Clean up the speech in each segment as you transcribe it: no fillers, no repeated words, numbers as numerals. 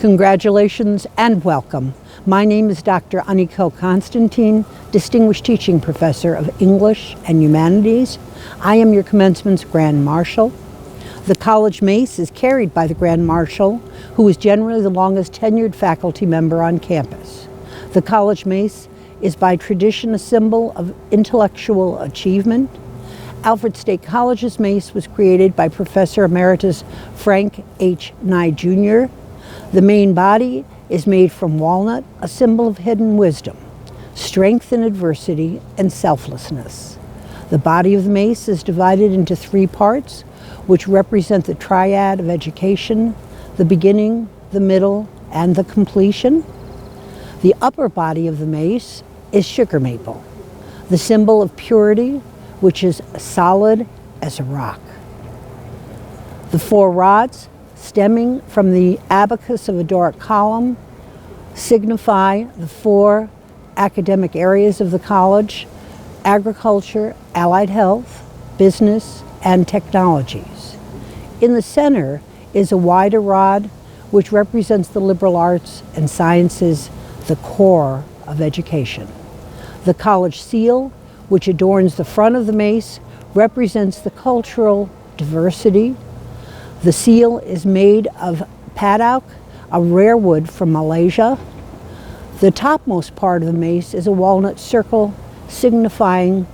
Congratulations and welcome. My name is Dr. Aniko Constantine, Distinguished Teaching Professor of English and Humanities. I am your Commencement's Grand Marshal. The College Mace is carried by the Grand Marshal, who is generally the longest tenured faculty member on campus. The College Mace is by tradition a symbol of intellectual achievement. Alfred State College's mace was created by Professor Emeritus Frank H. Nye Jr. The main body is made from walnut, a symbol of hidden wisdom, strength in adversity, and selflessness. The body of the mace is divided into 3 parts, which represent the triad of education, the beginning, the middle, and the completion. The upper body of the mace is sugar maple, the symbol of purity, which is solid as a rock. The 4 rods, stemming from the abacus of a Doric column, signify the 4 academic areas of the college: agriculture, allied health, business, and technologies. In the center is a wider rod, which represents the liberal arts and sciences, the core of education. The college seal, which adorns the front of the mace, represents the cultural diversity. The seal is made of paddock, a rare wood from Malaysia. The topmost part of the mace is a walnut circle signifying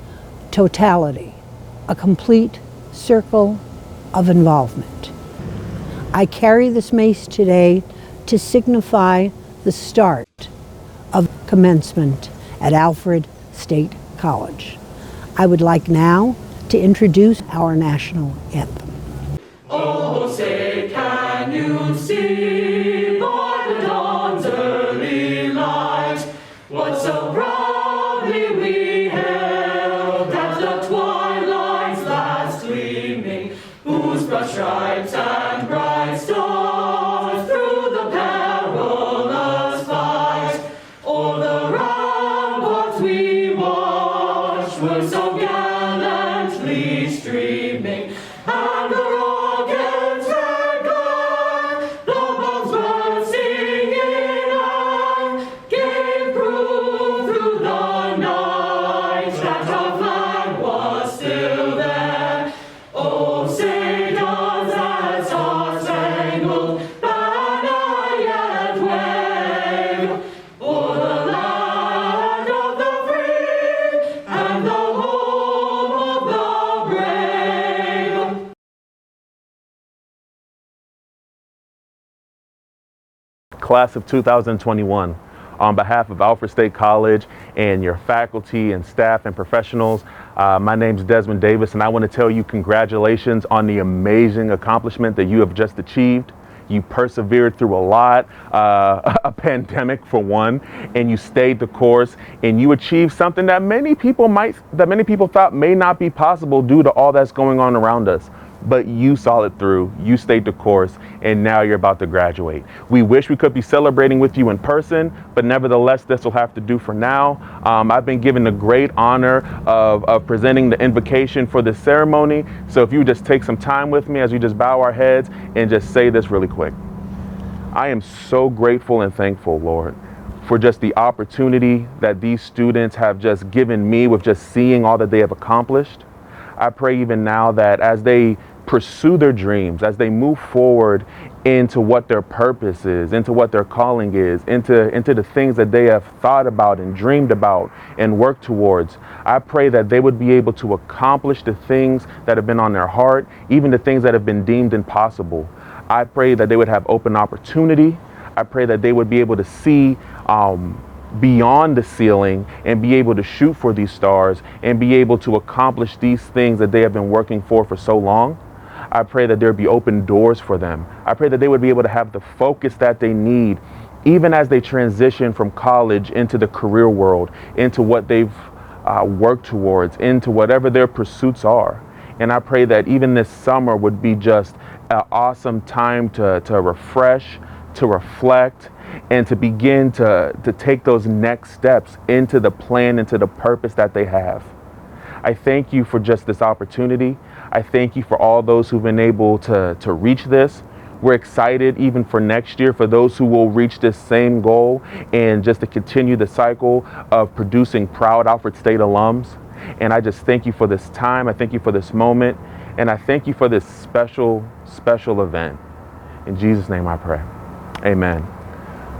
totality, a complete circle of involvement. I carry this mace today to signify the start of commencement at Alfred State College. I would like now to introduce our national anthem. Oh, say, can you see by the dawn's early light what so proudly we hailed at the twilight's last gleaming, whose broad stripes and bright stars through the perilous fight o'er the ramparts we watched were so gallantly streaming, and the rockets red glare, the bombs bursting in air, gave proof through the night that our flag was still there. Oh, say does that star-spangled banner yet wave o'er the land of the free and the home of the brave? Class of 2021, on behalf of Alfred State College and your faculty and staff and professionals, my name is Desmond Davis, and I want to tell you congratulations on the amazing accomplishment that you have just achieved. You persevered through a lot, a pandemic for one, and you stayed the course, and you achieved something that many people thought may not be possible due to all that's going on around us. But you saw it through, you stayed the course, and now you're about to graduate. We wish we could be celebrating with you in person, but nevertheless, this will have to do for now. I've been given the great honor of presenting the invocation for this ceremony. So if you would just take some time with me as we just bow our heads and just say this really quick. I am so grateful and thankful, Lord, for just the opportunity that these students have just given me with just seeing all that they have accomplished. I pray even now that as they pursue their dreams, as they move forward into what their purpose is, into what their calling is, into the things that they have thought about and dreamed about and worked towards, I pray that they would be able to accomplish the things that have been on their heart, even the things that have been deemed impossible. I pray that they would have open opportunity. I pray that they would be able to see beyond the ceiling and be able to shoot for these stars and be able to accomplish these things that they have been working for so long. I pray that there be open doors for them. I pray that they would be able to have the focus that they need, even as they transition from college into the career world, into what they've worked towards, into whatever their pursuits are. And I pray that even this summer would be just an awesome time to refresh, to reflect, and to begin to take those next steps into the plan, into the purpose that they have. I thank you for just this opportunity. I thank you for all those who've been able to reach this, We're excited even for next year for those who will reach this same goal and just to continue the cycle of producing proud Alfred State alums. And I just thank you for this time. I thank you for this moment. And I thank you for this special, special event. In Jesus' name I pray. Amen.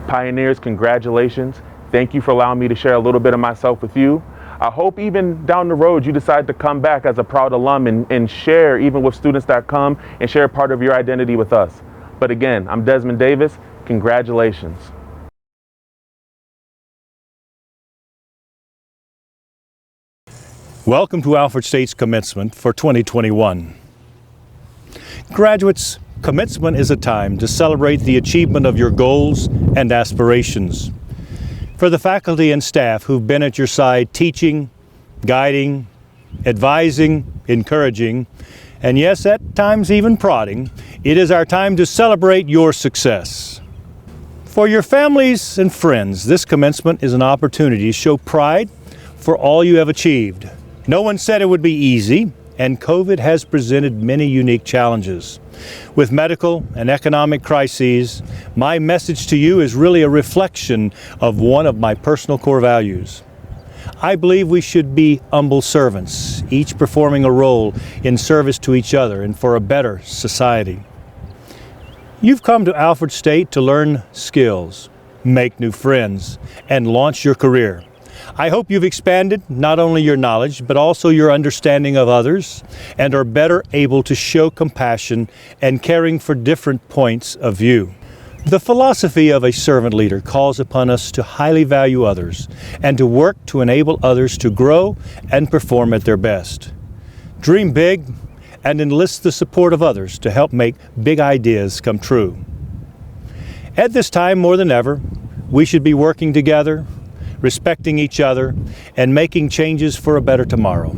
Pioneers, congratulations. Thank you for allowing me to share a little bit of myself with you. I hope even down the road you decide to come back as a proud alum and share even with students that come and share part of your identity with us. But again, I'm Desmond Davis. Congratulations. Welcome to Alfred State's Commencement for 2021. Graduates, Commencement is a time to celebrate the achievement of your goals and aspirations. For the faculty and staff who've been at your side teaching, guiding, advising, encouraging, and yes, at times even prodding, it is our time to celebrate your success. For your families and friends, this commencement is an opportunity to show pride for all you have achieved. No one said it would be easy, and COVID has presented many unique challenges. With medical and economic crises, my message to you is really a reflection of one of my personal core values. I believe we should be humble servants, each performing a role in service to each other and for a better society. You've come to Alfred State to learn skills, make new friends, and launch your career. I hope you've expanded not only your knowledge, but also your understanding of others, and are better able to show compassion and caring for different points of view. The philosophy of a servant leader calls upon us to highly value others and to work to enable others to grow and perform at their best. Dream big and enlist the support of others to help make big ideas come true. At this time, more than ever, we should be working together, respecting each other, and making changes for a better tomorrow.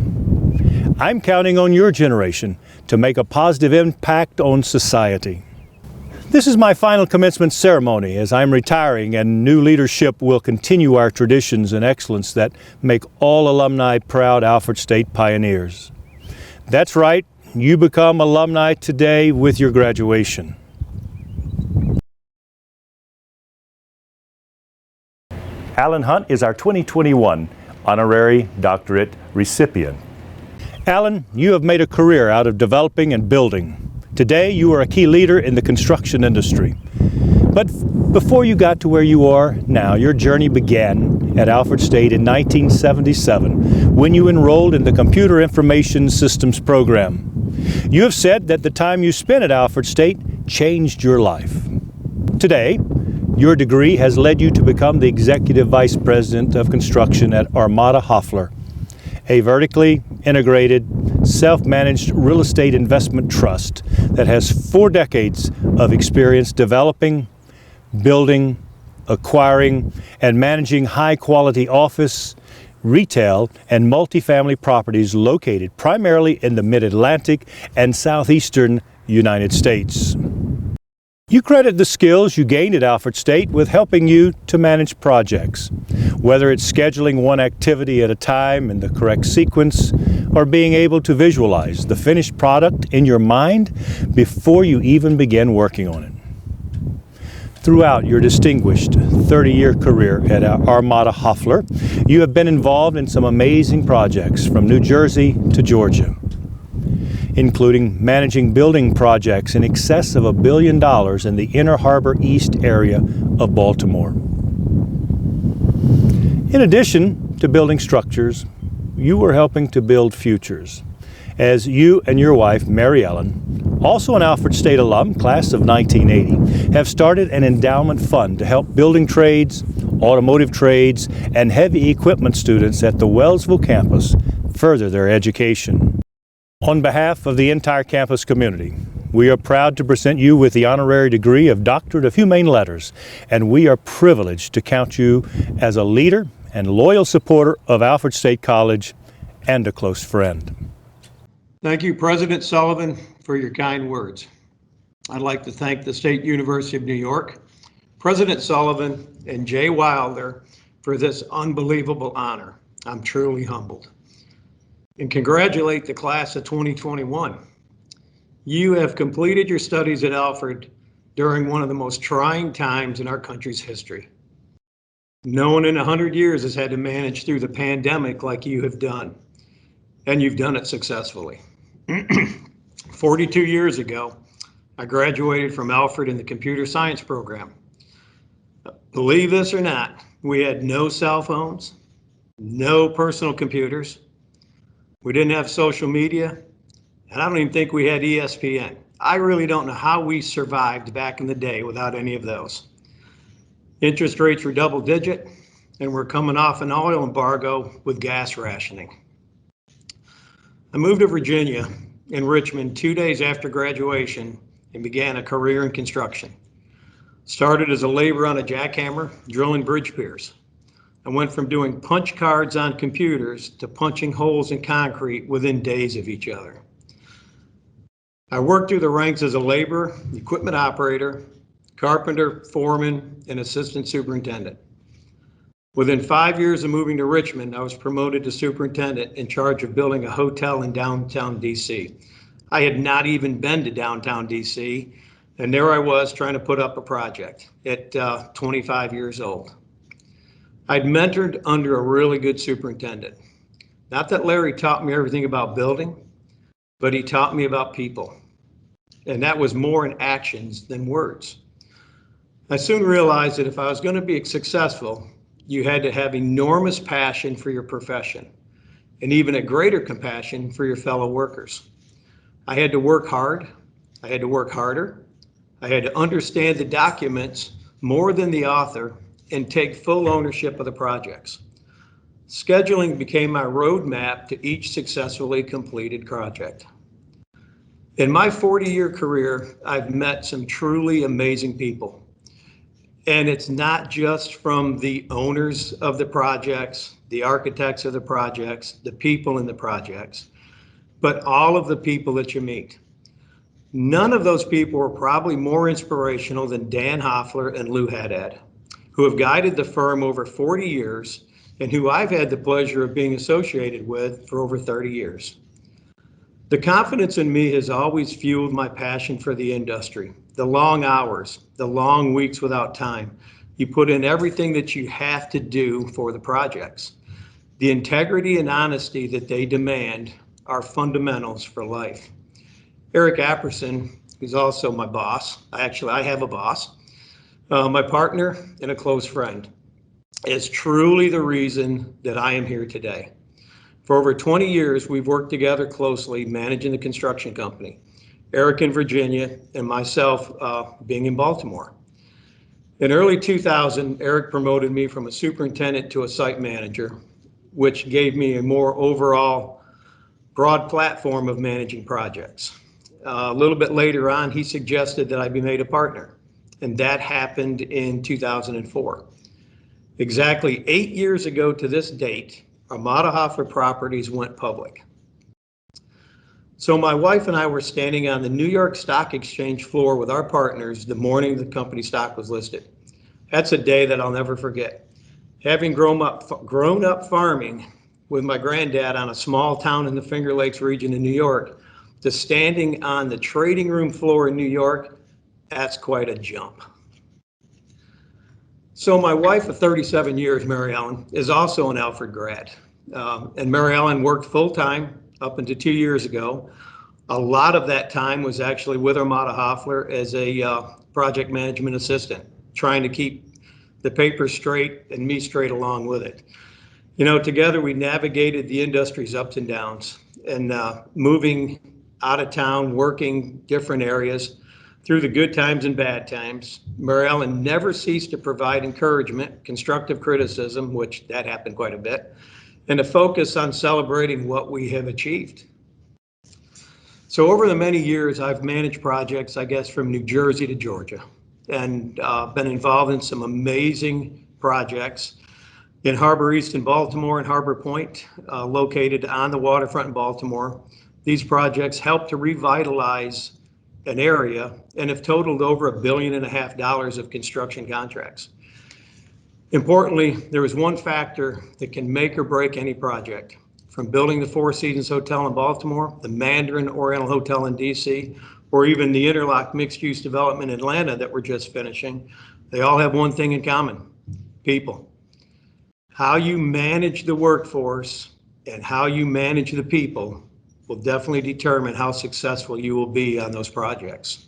I'm counting on your generation to make a positive impact on society. This is my final commencement ceremony as I'm retiring, and new leadership will continue our traditions and excellence that make all alumni proud Alfred State pioneers. That's right, you become alumni today with your graduation. Alan Hunt is our 2021 honorary doctorate recipient. Alan, you have made a career out of developing and building. Today, you are a key leader in the construction industry. But before you got to where you are now, your journey began at Alfred State in 1977 when you enrolled in the Computer Information Systems program. You have said that the time you spent at Alfred State changed your life. Today, your degree has led you to become the Executive Vice President of Construction at Armada Hoffler, a vertically integrated, self-managed real estate investment trust that has 4 decades of experience developing, building, acquiring, and managing high-quality office, retail, and multifamily properties located primarily in the Mid-Atlantic and Southeastern United States. You credit the skills you gained at Alfred State with helping you to manage projects, whether it's scheduling one activity at a time in the correct sequence, or being able to visualize the finished product in your mind before you even begin working on it. Throughout your distinguished 30-year career at Armada Hoffler, you have been involved in some amazing projects from New Jersey to Georgia, including managing building projects in excess of $1 billion in the Inner Harbor East area of Baltimore. In addition to building structures, you were helping to build futures, as you and your wife, Mary Ellen, also an Alfred State alum, class of 1980, have started an endowment fund to help building trades, automotive trades, and heavy equipment students at the Wellsville campus further their education. On behalf of the entire campus community, we are proud to present you with the honorary degree of Doctorate of Humane Letters, and we are privileged to count you as a leader and loyal supporter of Alfred State College and a close friend. Thank you, President Sullivan, for your kind words. I'd like to thank the State University of New York, President Sullivan, and Jay Wilder for this unbelievable honor. I'm truly humbled. And congratulate the class of 2021. You have completed your studies at Alfred during one of the most trying times in our country's history. No one in 100 years has had to manage through the pandemic like you have done, and you've done it successfully. 42 years ago, I graduated from Alfred in the computer science program. Believe this or not, we had no cell phones, no personal computers. We didn't have social media, and I don't even think we had ESPN. I really don't know how we survived back in the day without any of those. Interest rates were double digit, and we're coming off an oil embargo with gas rationing. I moved to Virginia in Richmond 2 days after graduation and began a career in construction. Started as a laborer on a jackhammer, drilling bridge piers. I went from doing punch cards on computers to punching holes in concrete within days of each other. I worked through the ranks as a laborer, equipment operator, carpenter, foreman, and assistant superintendent. Within 5 years of moving to Richmond, I was promoted to superintendent in charge of building a hotel in downtown DC. I had not even been to downtown DC, and there I was trying to put up a project at 25 years old. I'd mentored under a really good superintendent. Not that Larry taught me everything about building, but he taught me about people. And that was more in actions than words. I soon realized that if I was going to be successful, you had to have enormous passion for your profession and even a greater compassion for your fellow workers. I had to work hard. I had to work harder. I had to understand the documents more than the author and take full ownership of the projects. Scheduling became my roadmap to each successfully completed project. In my 40-year career, I've met some truly amazing people. And it's not just from the owners of the projects, the architects of the projects, the people in the projects, but all of the people that you meet. None of those people were probably more inspirational than Dan Hoffler and Lou Haddad, who have guided the firm over 40 years and who I've had the pleasure of being associated with for over 30 years. The confidence in me has always fueled my passion for the industry, the long hours, the long weeks without time. You put in everything that you have to do for the projects. The integrity and honesty that they demand are fundamentals for life. Eric Apperson, who's also my boss, I have a boss, my partner and a close friend, is truly the reason that I am here today. For over 20 years, we've worked together closely managing the construction company, Eric in Virginia and myself being in Baltimore. In early 2000, Eric promoted me from a superintendent to a site manager, which gave me a more overall broad platform of managing projects. A little bit later on, he suggested that I be made a partner, and that happened in 2004. Exactly 8 years ago to this date, Armada Hoffler Properties went public. So my wife and I were standing on the New York Stock Exchange floor with our partners the morning the company stock was listed. That's a day that I'll never forget. Having grown up farming with my granddad on a small town in the Finger Lakes region in New York, to standing on the trading room floor in New York, that's quite a jump. So my wife of 37 years, Mary Ellen, is also an Alfred grad. And Mary Ellen worked full-time up until 2 years ago. A lot of that time was actually with Armada Hoffler as a project management assistant, trying to keep the paper straight and me straight along with it. You know, together we navigated the industry's ups and downs and moving out of town, working different areas through the good times and bad times. Mary Ellen never ceased to provide encouragement, constructive criticism, which that happened quite a bit, and a focus on celebrating what we have achieved. So over the many years, I've managed projects, I guess, from New Jersey to Georgia, and been involved in some amazing projects in Harbor East in Baltimore and Harbor Point, located on the waterfront in Baltimore. These projects helped to revitalize an area and have totaled over $1.5 billion of construction contracts. Importantly, there is one factor that can make or break any project. From building the Four Seasons Hotel in Baltimore, the Mandarin Oriental Hotel in DC, or even the interlock mixed-use development in Atlanta that we're just finishing, they all have one thing in common: people. How you manage the workforce and how you manage the people will definitely determine how successful you will be on those projects.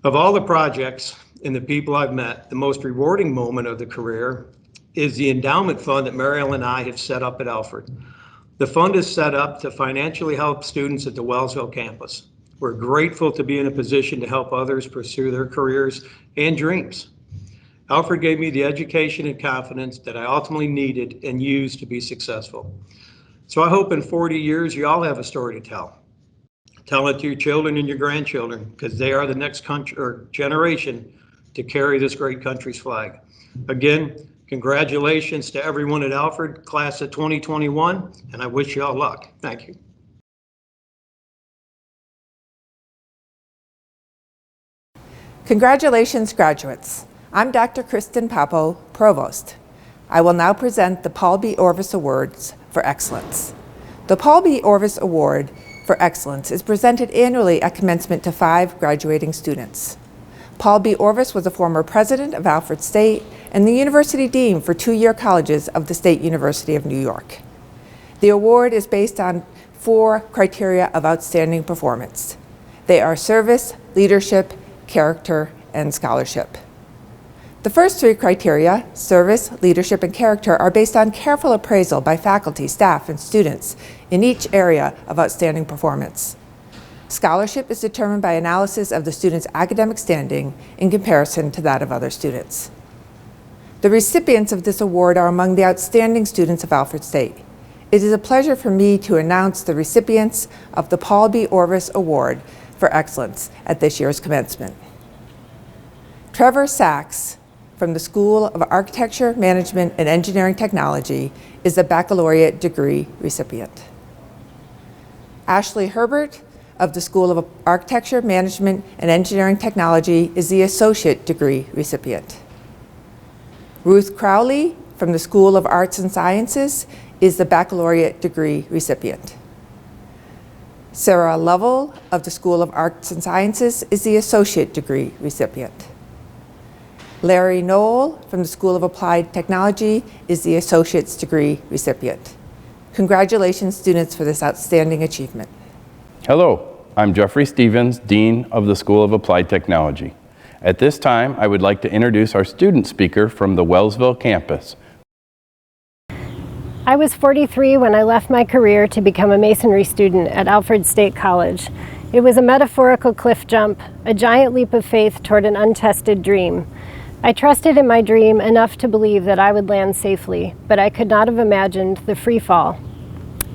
Of all the projects and the people I've met, the most rewarding moment of the career is the endowment fund that Mariel and I have set up at Alfred. The fund is set up to financially help students at the Wellsville campus. We're grateful to be in a position to help others pursue their careers and dreams. Alfred gave me the education and confidence that I ultimately needed and used to be successful. So I hope in 40 years you all have a story to tell. Tell it to your children and your grandchildren, because they are the next country or generation to carry this great country's flag. Again, congratulations to everyone at Alfred, class of 2021, and I wish you all luck. Thank you. Congratulations, graduates. I'm Dr. Kristen Papo, Provost. I will now present the Paul B. Orvis Awards for Excellence. The Paul B. Orvis Award for Excellence is presented annually at commencement to 5 graduating students. Paul B. Orvis was a former president of Alfred State and the University Dean for 2-year colleges of the State University of New York. The award is based on 4 criteria of outstanding performance. They are service, leadership, character, and scholarship. The first 3 criteria, service, leadership, and character, are based on careful appraisal by faculty, staff, and students in each area of outstanding performance. Scholarship is determined by analysis of the student's academic standing in comparison to that of other students. The recipients of this award are among the outstanding students of Alfred State. It is a pleasure for me to announce the recipients of the Paul B. Orvis Award for Excellence at this year's commencement. Trevor Sachs from the School of Architecture, Management, and Engineering Technology is the baccalaureate degree recipient. Ashley Herbert of the School of Architecture, Management, and Engineering Technology is the associate degree recipient. Ruth Crowley from the School of Arts and Sciences is the baccalaureate degree recipient. Sarah Lovell of the School of Arts and Sciences is the associate degree recipient. Larry Knoll from the School of Applied Technology is the associate's degree recipient. Congratulations, students, for this outstanding achievement. Hello, I'm Jeffrey Stevens, Dean of the School of Applied Technology. At this time, I would like to introduce our student speaker from the Wellsville campus. I was 43 when I left my career to become a masonry student at Alfred State College. It was a metaphorical cliff jump, a giant leap of faith toward an untested dream. I trusted in my dream enough to believe that I would land safely, but I could not have imagined the free fall.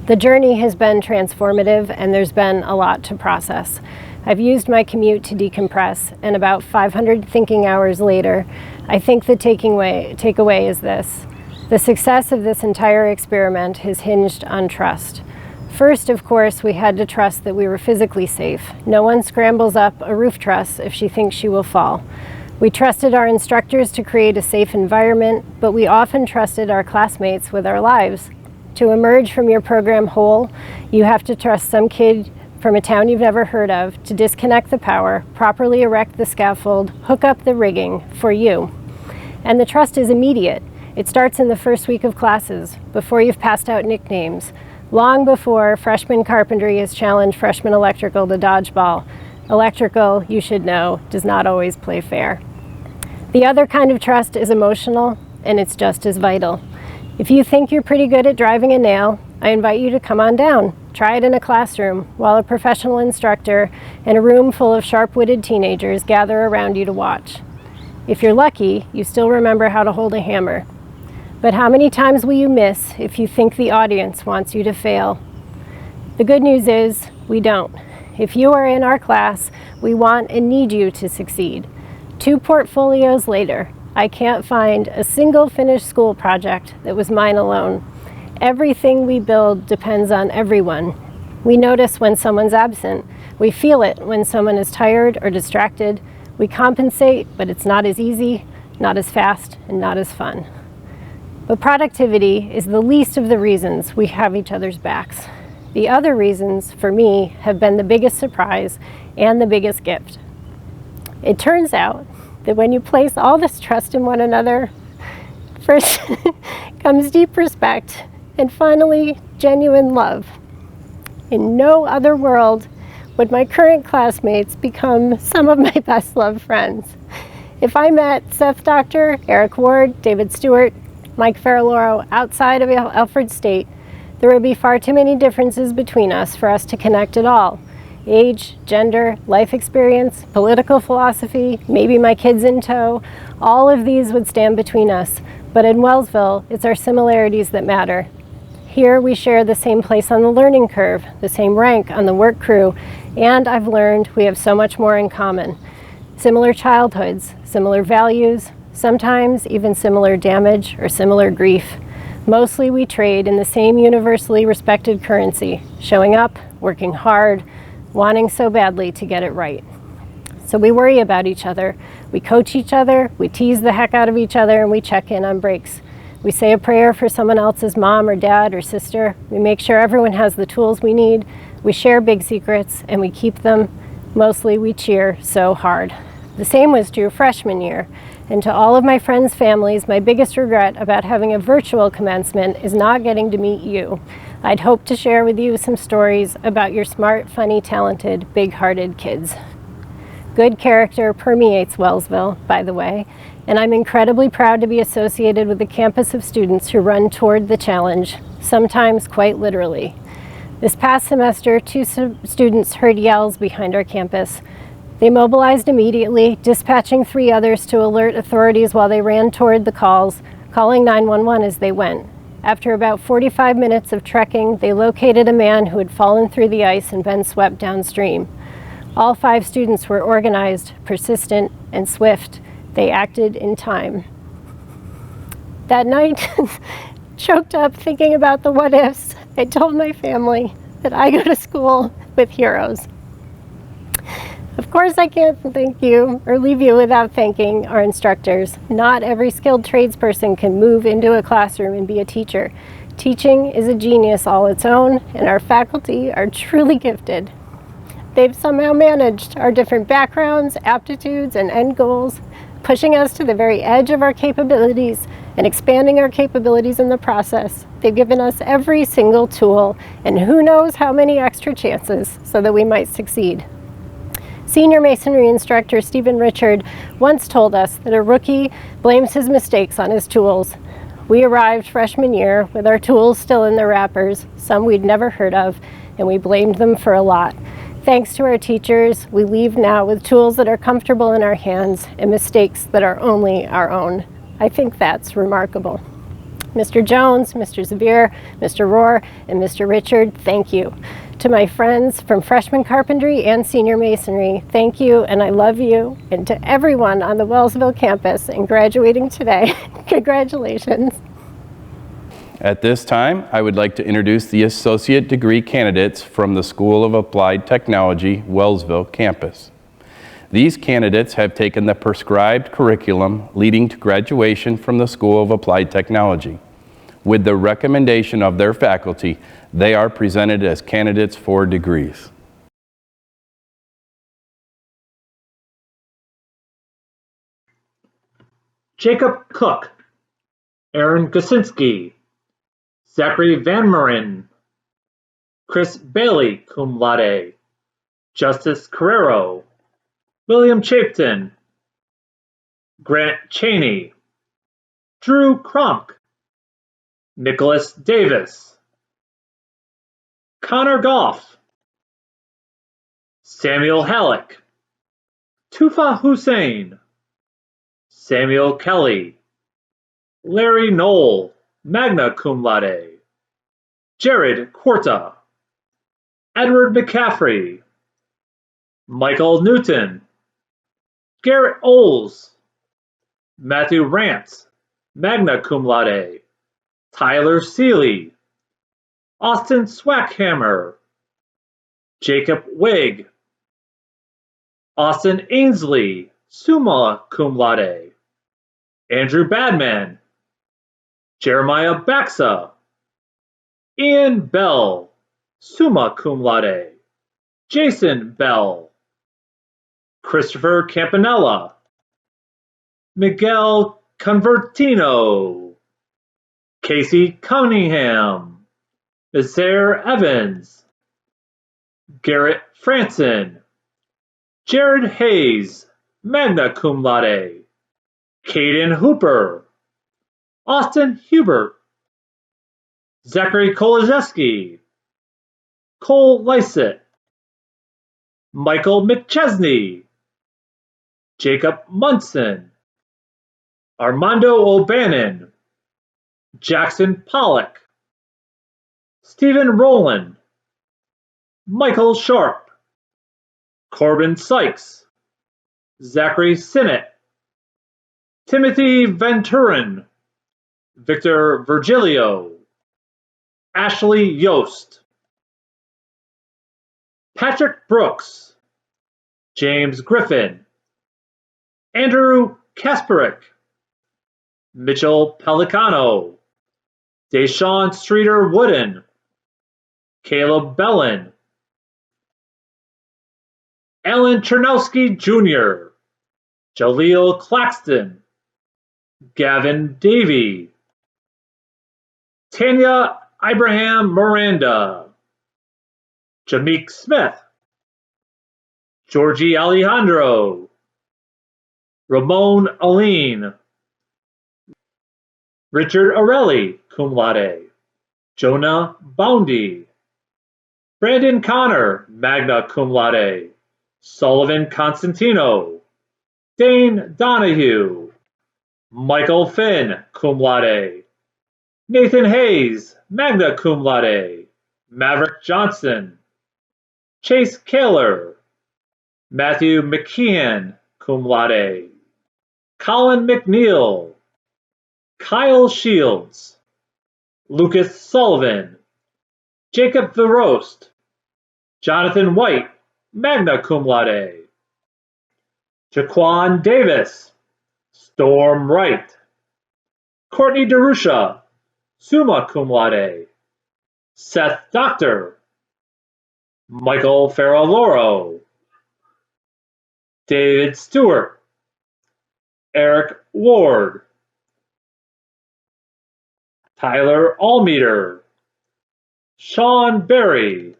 The journey has been transformative, and there's been a lot to process. I've used my commute to decompress, and about 500 thinking hours later, I think the takeaway is this. The success of this entire experiment has hinged on trust. First, of course, we had to trust that we were physically safe. No one scrambles up a roof truss if she thinks she will fall. We trusted our instructors to create a safe environment, but we often trusted our classmates with our lives. To emerge from your program whole, you have to trust some kid from a town you've never heard of to disconnect the power, properly erect the scaffold, hook up the rigging for you. And the trust is immediate. It starts in the first week of classes, before you've passed out nicknames, long before freshman carpentry has challenged freshman electrical to dodgeball. Electrical, you should know, does not always play fair. The other kind of trust is emotional, and it's just as vital. If you think you're pretty good at driving a nail, I invite you to come on down. Try it in a classroom while a professional instructor and a room full of sharp-witted teenagers gather around you to watch. If you're lucky, you still remember how to hold a hammer. But how many times will you miss if you think the audience wants you to fail? The good news is, we don't. If you are in our class, we want and need you to succeed. 2 portfolios later, I can't find a single finished school project that was mine alone. Everything we build depends on everyone. We notice when someone's absent. We feel it when someone is tired or distracted. We compensate, but it's not as easy, not as fast, and not as fun. But productivity is the least of the reasons we have each other's backs. The other reasons, for me, have been the biggest surprise and the biggest gift. It turns out that when you place all this trust in one another, first comes deep respect and finally genuine love. In no other world would my current classmates become some of my best loved friends. If I met Seth Doctor, Eric Ward, David Stewart, Mike Farrelloro outside of Alfred State, there would be far too many differences between us for us to connect at all. Age, gender, life experience, political philosophy, maybe my kids in tow, all of these would stand between us. But in Wellsville, it's our similarities that matter. Here we share the same place on the learning curve, the same rank on the work crew, and I've learned we have so much more in common. Similar childhoods, similar values, sometimes even similar damage or similar grief. Mostly we trade in the same universally respected currency, showing up, working hard, wanting so badly to get it right. So we worry about each other, we coach each other, we tease the heck out of each other, and we check in on breaks. We say a prayer for someone else's mom or dad or sister. We make sure everyone has the tools we need. We share big secrets and we keep them. Mostly we cheer so hard. The same was true freshman year. And to all of my friends' families, my biggest regret about having a virtual commencement is not getting to meet you. I'd hoped to share with you some stories about your smart, funny, talented, big-hearted kids. Good character permeates Wellsville, by the way, and I'm incredibly proud to be associated with a campus of students who run toward the challenge, sometimes quite literally. This past semester, 2 students heard yells behind our campus. They mobilized immediately, dispatching 3 others to alert authorities while they ran toward the calls, calling 911 as they went. After about 45 minutes of trekking, they located a man who had fallen through the ice and been swept downstream. All 5 students were organized, persistent, and swift. They acted in time. That night, choked up thinking about the what ifs, I told my family that I go to school with heroes. Of course, I can't thank you or leave you without thanking our instructors. Not every skilled tradesperson can move into a classroom and be a teacher. Teaching is a genius all its own, and our faculty are truly gifted. They've somehow managed our different backgrounds, aptitudes, and end goals, pushing us to the very edge of our capabilities and expanding our capabilities in the process. They've given us every single tool and who knows how many extra chances so that we might succeed. Senior masonry instructor Stephen Richard once told us that a rookie blames his mistakes on his tools. We arrived freshman year with our tools still in their wrappers, some we'd never heard of, and we blamed them for a lot. Thanks to our teachers, we leave now with tools that are comfortable in our hands and mistakes that are only our own. I think that's remarkable. Mr. Jones, Mr. Zabir, Mr. Rohr, and Mr. Richard, thank you. To my friends from freshman carpentry and senior masonry, thank you and I love you. And to everyone on the Wellsville campus and graduating today, congratulations. At this time, I would like to introduce the associate degree candidates from the School of Applied Technology, Wellsville campus. These candidates have taken the prescribed curriculum leading to graduation from the School of Applied Technology. With the recommendation of their faculty, they are presented as candidates for degrees. Jacob Cook, Aaron Gosinski, Zachary Van Marin, Chris Bailey, cum laude, Justice Carrero, William Chapton, Grant Cheney, Drew Kronk, Nicholas Davis, Connor Goff, Samuel Halleck, Tufa Hussein, Samuel Kelly, Larry Knoll, magna cum laude, Jared Quarta, Edward McCaffrey, Michael Newton, Garrett Oles, Matthew Rance, magna cum laude, Tyler Seeley, Austin Swackhammer, Jacob Wigg, Austin Ainsley, summa cum laude, Andrew Badman, Jeremiah Baxa, Ian Bell, summa cum laude. Jason Bell, Christopher Campanella, Miguel Convertino, Casey Cunningham, Isaiah Evans, Garrett Franson, Jared Hayes, magna cum laude. Caden Hooper, Austin Hubert, Zachary Kolazeski, Cole Lysett, Michael McChesney, Jacob Munson, Armando O'Bannon, Jackson Pollock, Stephen Rowland, Michael Sharp, Corbin Sykes, Zachary Sinnott, Timothy Venturin, Victor Virgilio, Ashley Yost, Patrick Brooks, James Griffin, Andrew Kasperick, Mitchell Pelicano, Deshaun Streeter Wooden, Caleb Bellin, Alan Chernowski Jr., Jaleel Claxton, Gavin Davey, Tanya Ibrahim Miranda, Jameek Smith, Georgie Alejandro, Ramon Aline, Richard Arelli, cum laude, Jonah Boundy, Brandon Connor, magna cum laude, Sullivan Constantino, Dane Donahue, Michael Finn, cum laude, Nathan Hayes, magna cum laude, Maverick Johnson, Chase Kaler, Matthew McKeon, cum laude, Colin McNeil, Kyle Shields, Lucas Sullivan, Jacob Verost, Jonathan White, magna cum laude, Jaquan Davis, Storm Wright, Courtney DeRusha, summa cum laude, Seth Doctor, Michael Ferraloro, David Stewart, Eric Ward, Tyler Almeter, Sean Berry,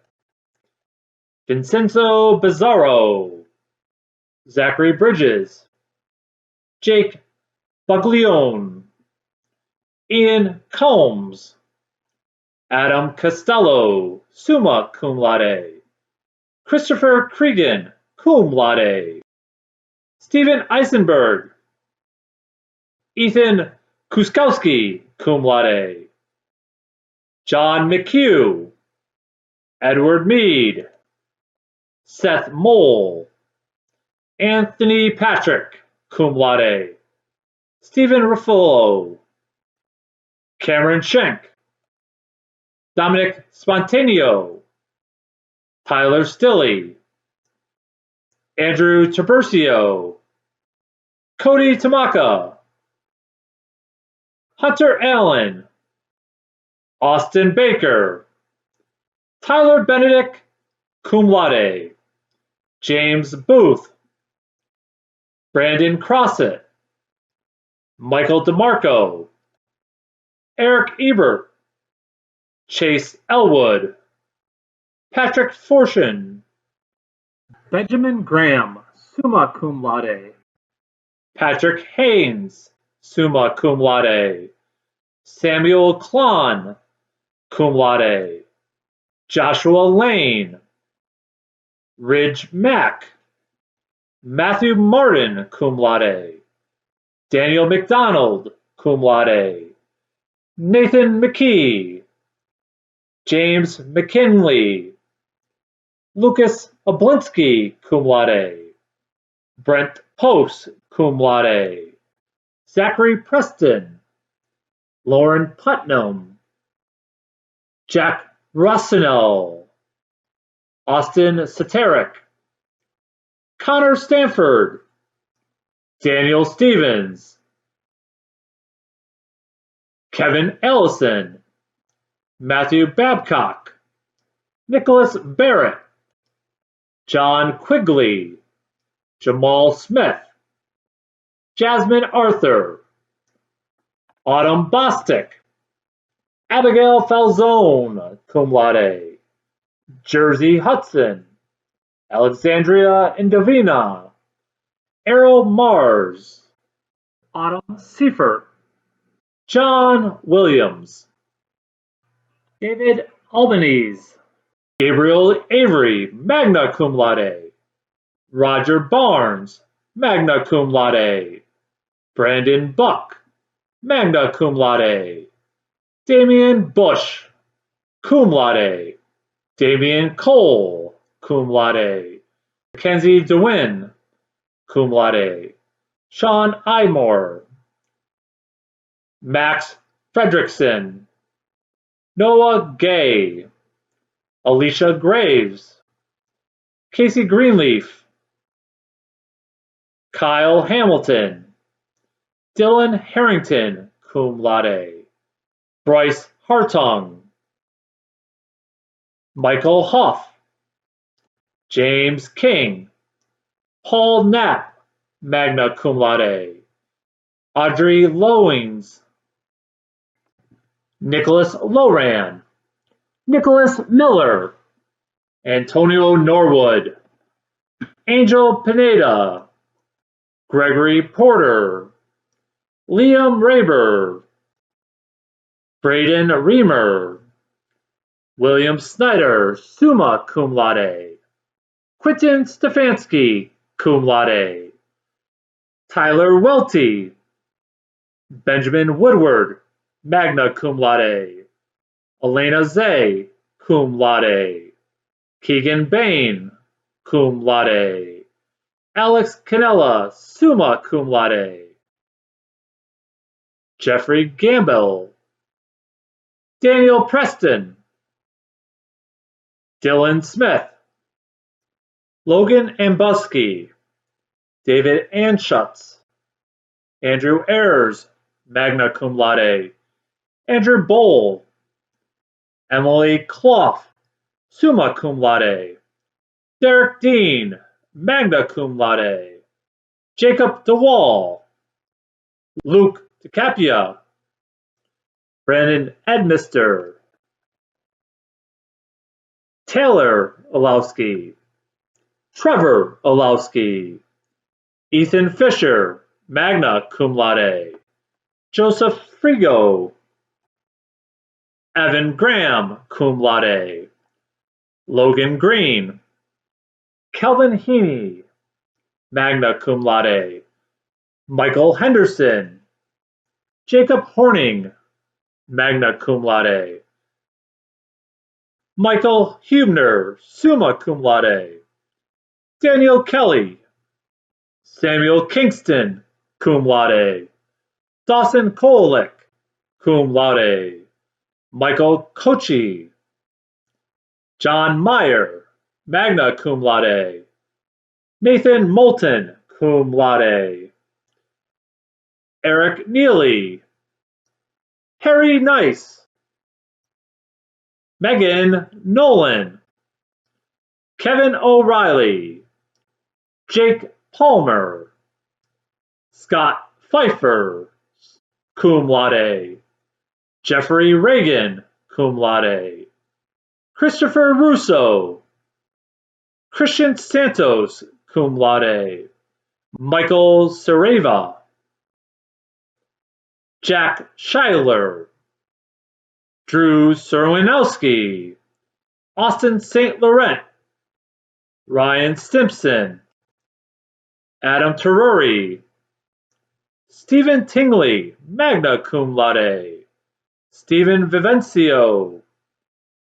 Vincenzo Bizarro, Zachary Bridges, Jake Baglione, Ian Combs, Adam Costello, summa cum laude, Christopher Cregan, cum laude, Stephen Eisenberg, Ethan Kuskowski, cum laude, John McHugh, Edward Mead, Seth Mole, Anthony Patrick, cum laude, Stephen Ruffalo, Cameron Schenk, Dominic Spontaneo, Tyler Stilley, Andrew Tiburcio, Cody Tamaka, Hunter Allen, Austin Baker, Tyler Benedict, cum laude, James Booth, Brandon Crossett, Michael DeMarco, Eric Ebert, Chase Elwood, Patrick Fortune, Benjamin Graham, summa cum laude, Patrick Haynes, summa cum laude, Samuel Klon, cum laude, Joshua Lane, Ridge Mack, Matthew Martin, cum laude, Daniel McDonald, cum laude, Nathan McKee, James McKinley, Lucas Oblinski, cum laude, Brent Post, cum laude, Zachary Preston, Lauren Putnam, Jack Rossинell, Austin Saterick, Connor Stanford, Daniel Stevens, Kevin Ellison, Matthew Babcock, Nicholas Barrett, John Quigley, Jamal Smith, Jasmine Arthur, Autumn Bostic, Abigail Falzone, cum laude, Jersey Hudson, Alexandria Indovina, Errol Mars, Autumn Seifert, John Williams, David Albanese, Gabriel Avery, magna cum laude, Roger Barnes, magna cum laude, Brandon Buck, magna cum laude, Damian Bush, cum laude, Damian Cole, cum laude, Mackenzie DeWin, cum laude, Sean Imore, Max Fredrickson, Noah Gay, Alicia Graves, Casey Greenleaf, Kyle Hamilton, Dylan Harrington, cum laude, Bryce Hartung, Michael Huff, James King, Paul Knapp, magna cum laude, Audrey Lowings, Nicholas Loran, Nicholas Miller, Antonio Norwood, Angel Pineda, Gregory Porter, Liam Raber, Braden Reamer, William Snyder, summa cum laude, Quentin Stefanski, cum laude, Tyler Welty, Benjamin Woodward, magna cum laude, Elena Zay, cum laude, Keegan Bain, cum laude, Alex Canella, summa cum laude, Jeffrey Gamble, Daniel Preston, Dylan Smith, Logan Ambuski, David Anschutz, Andrew Ayers, magna cum laude, Andrew Bowl, Emily Clough, summa cum laude, Derek Dean, magna cum laude, Jacob DeWall, Luke DeCapia, Brandon Edmister, Taylor Olowski, Trevor Olowski, Ethan Fisher, magna cum laude, Joseph Frigo, Evan Graham, cum laude, Logan Green, Kelvin Heaney, magna cum laude, Michael Henderson, Jacob Horning, magna cum laude, Michael Hubner, summa cum laude, Daniel Kelly, Samuel Kingston, cum laude, Dawson Kolick, cum laude, Michael Kochi, John Meyer, magna cum laude, Nathan Moulton, cum laude, Eric Neely, Harry Nice, Megan Nolan, Kevin O'Reilly, Jake Palmer, Scott Pfeiffer, cum laude, Jeffrey Reagan, cum laude, Christopher Russo, Christian Santos, cum laude, Michael Sareva, Jack Schuyler, Drew Serwinowski, Austin St. Laurent, Ryan Stimpson, Adam Teruri, Stephen Tingley, magna cum laude, Stephen Vivencio,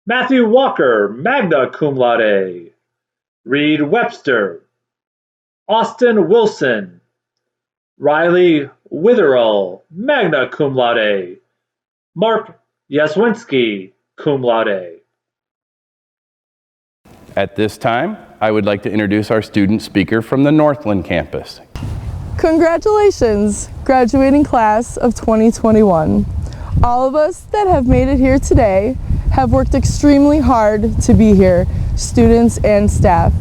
Matthew Walker, magna cum laude, Reed Webster, Austin Wilson, Riley Witherell, magna cum laude, Mark Yaswinski, cum laude. At this time, I would like to introduce our student speaker from the Northland campus. Congratulations, graduating class of 2021. All of us that have made it here today have worked extremely hard to be here, students and staff.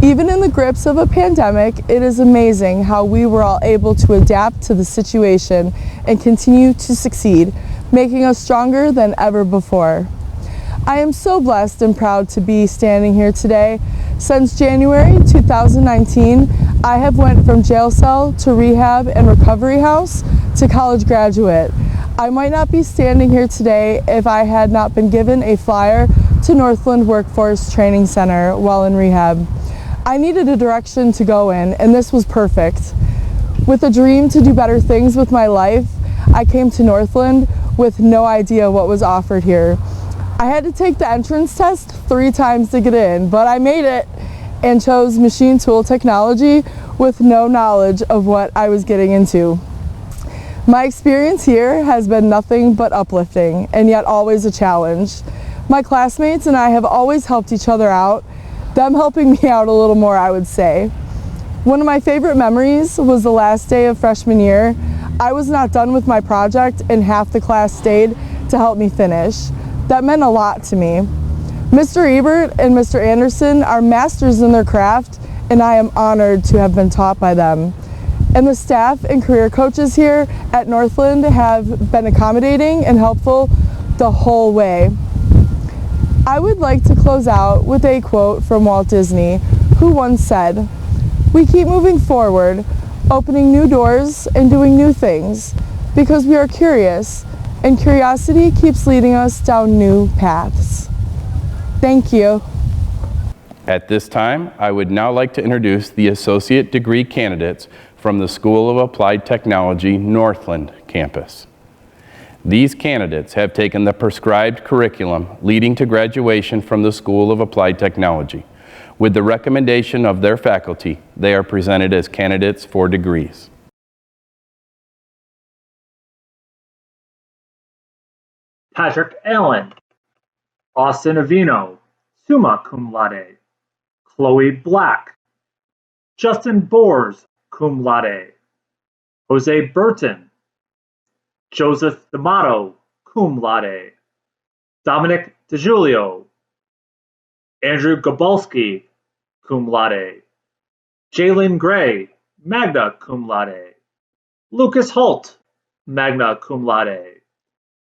Even in the grips of a pandemic, it is amazing how we were all able to adapt to the situation and continue to succeed, making us stronger than ever before. I am so blessed and proud to be standing here today. Since January 2019, I have went from jail cell to rehab and recovery house to college graduate. I might not be standing here today if I had not been given a flyer to Northland Workforce Training Center while in rehab. I needed a direction to go in, and this was perfect. With a dream to do better things with my life, I came to Northland with no idea what was offered here. I had to take the entrance test 3 times to get in, but I made it and chose machine tool technology with no knowledge of what I was getting into. My experience here has been nothing but uplifting and yet always a challenge. My classmates and I have always helped each other out, them helping me out a little more, I would say. One of my favorite memories was the last day of freshman year. I was not done with my project and half the class stayed to help me finish. That meant a lot to me. Mr. Ebert and Mr. Anderson are masters in their craft, and I am honored to have been taught by them. And the staff and career coaches here at Northland have been accommodating and helpful the whole way. I would like to close out with a quote from Walt Disney, who once said, "We keep moving forward, opening new doors and doing new things, because we are curious, and curiosity keeps leading us down new paths." Thank you. At this time, I would now like to introduce the associate degree candidates from the School of Applied Technology Northland campus. These candidates have taken the prescribed curriculum leading to graduation from the School of Applied Technology. With the recommendation of their faculty, they are presented as candidates for degrees. Patrick Allen, Austin Avino, summa cum laude. Chloe Black, Justin Bors, cum laude. Jose Burton, Joseph D'Amato, cum laude. Dominic DeGiulio, Andrew Gabalski, cum laude. Jalen Gray, magna cum laude. Lucas Holt, magna cum laude.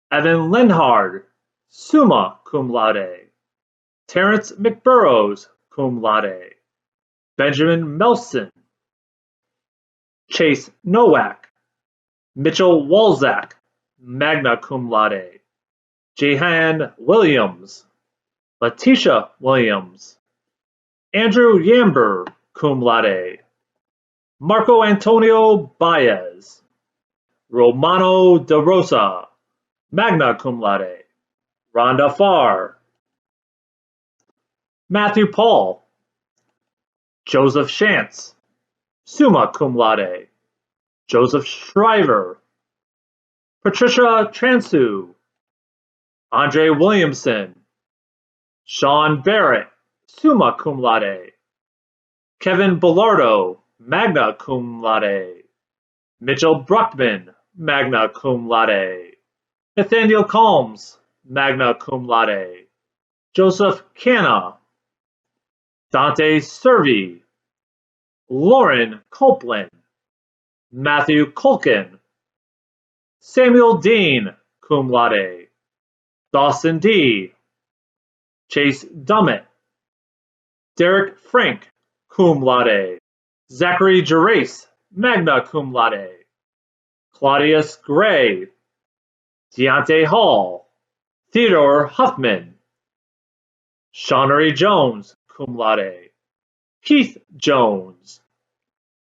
Evan Linhard, summa cum laude. Terrence McBurrows, cum laude. Benjamin Melson, Chase Nowak, Mitchell Walzak, magna cum laude. Jehan Williams, Letitia Williams, Andrew Yamber, cum laude. Marco Antonio Baez, Romano De Rosa, magna cum laude. Rhonda Farr, Matthew Paul, Joseph Shantz, summa cum laude. Joseph Shriver, Patricia Transu, Andre Williamson, Sean Barrett, summa cum laude. Kevin Bellardo, magna cum laude. Mitchell Bruckman, magna cum laude. Nathaniel Combs, magna cum laude. Joseph Canna, Dante Servi, Lauren Copeland, Matthew Culkin, Samuel Dean, cum laude. Dawson D, Chase Dummett, Derek Frank, cum laude. Zachary Gerace, magna cum laude. Claudius Gray, Deontay Hall, Theodore Huffman, Shaunery Jones, cum laude. Keith Jones,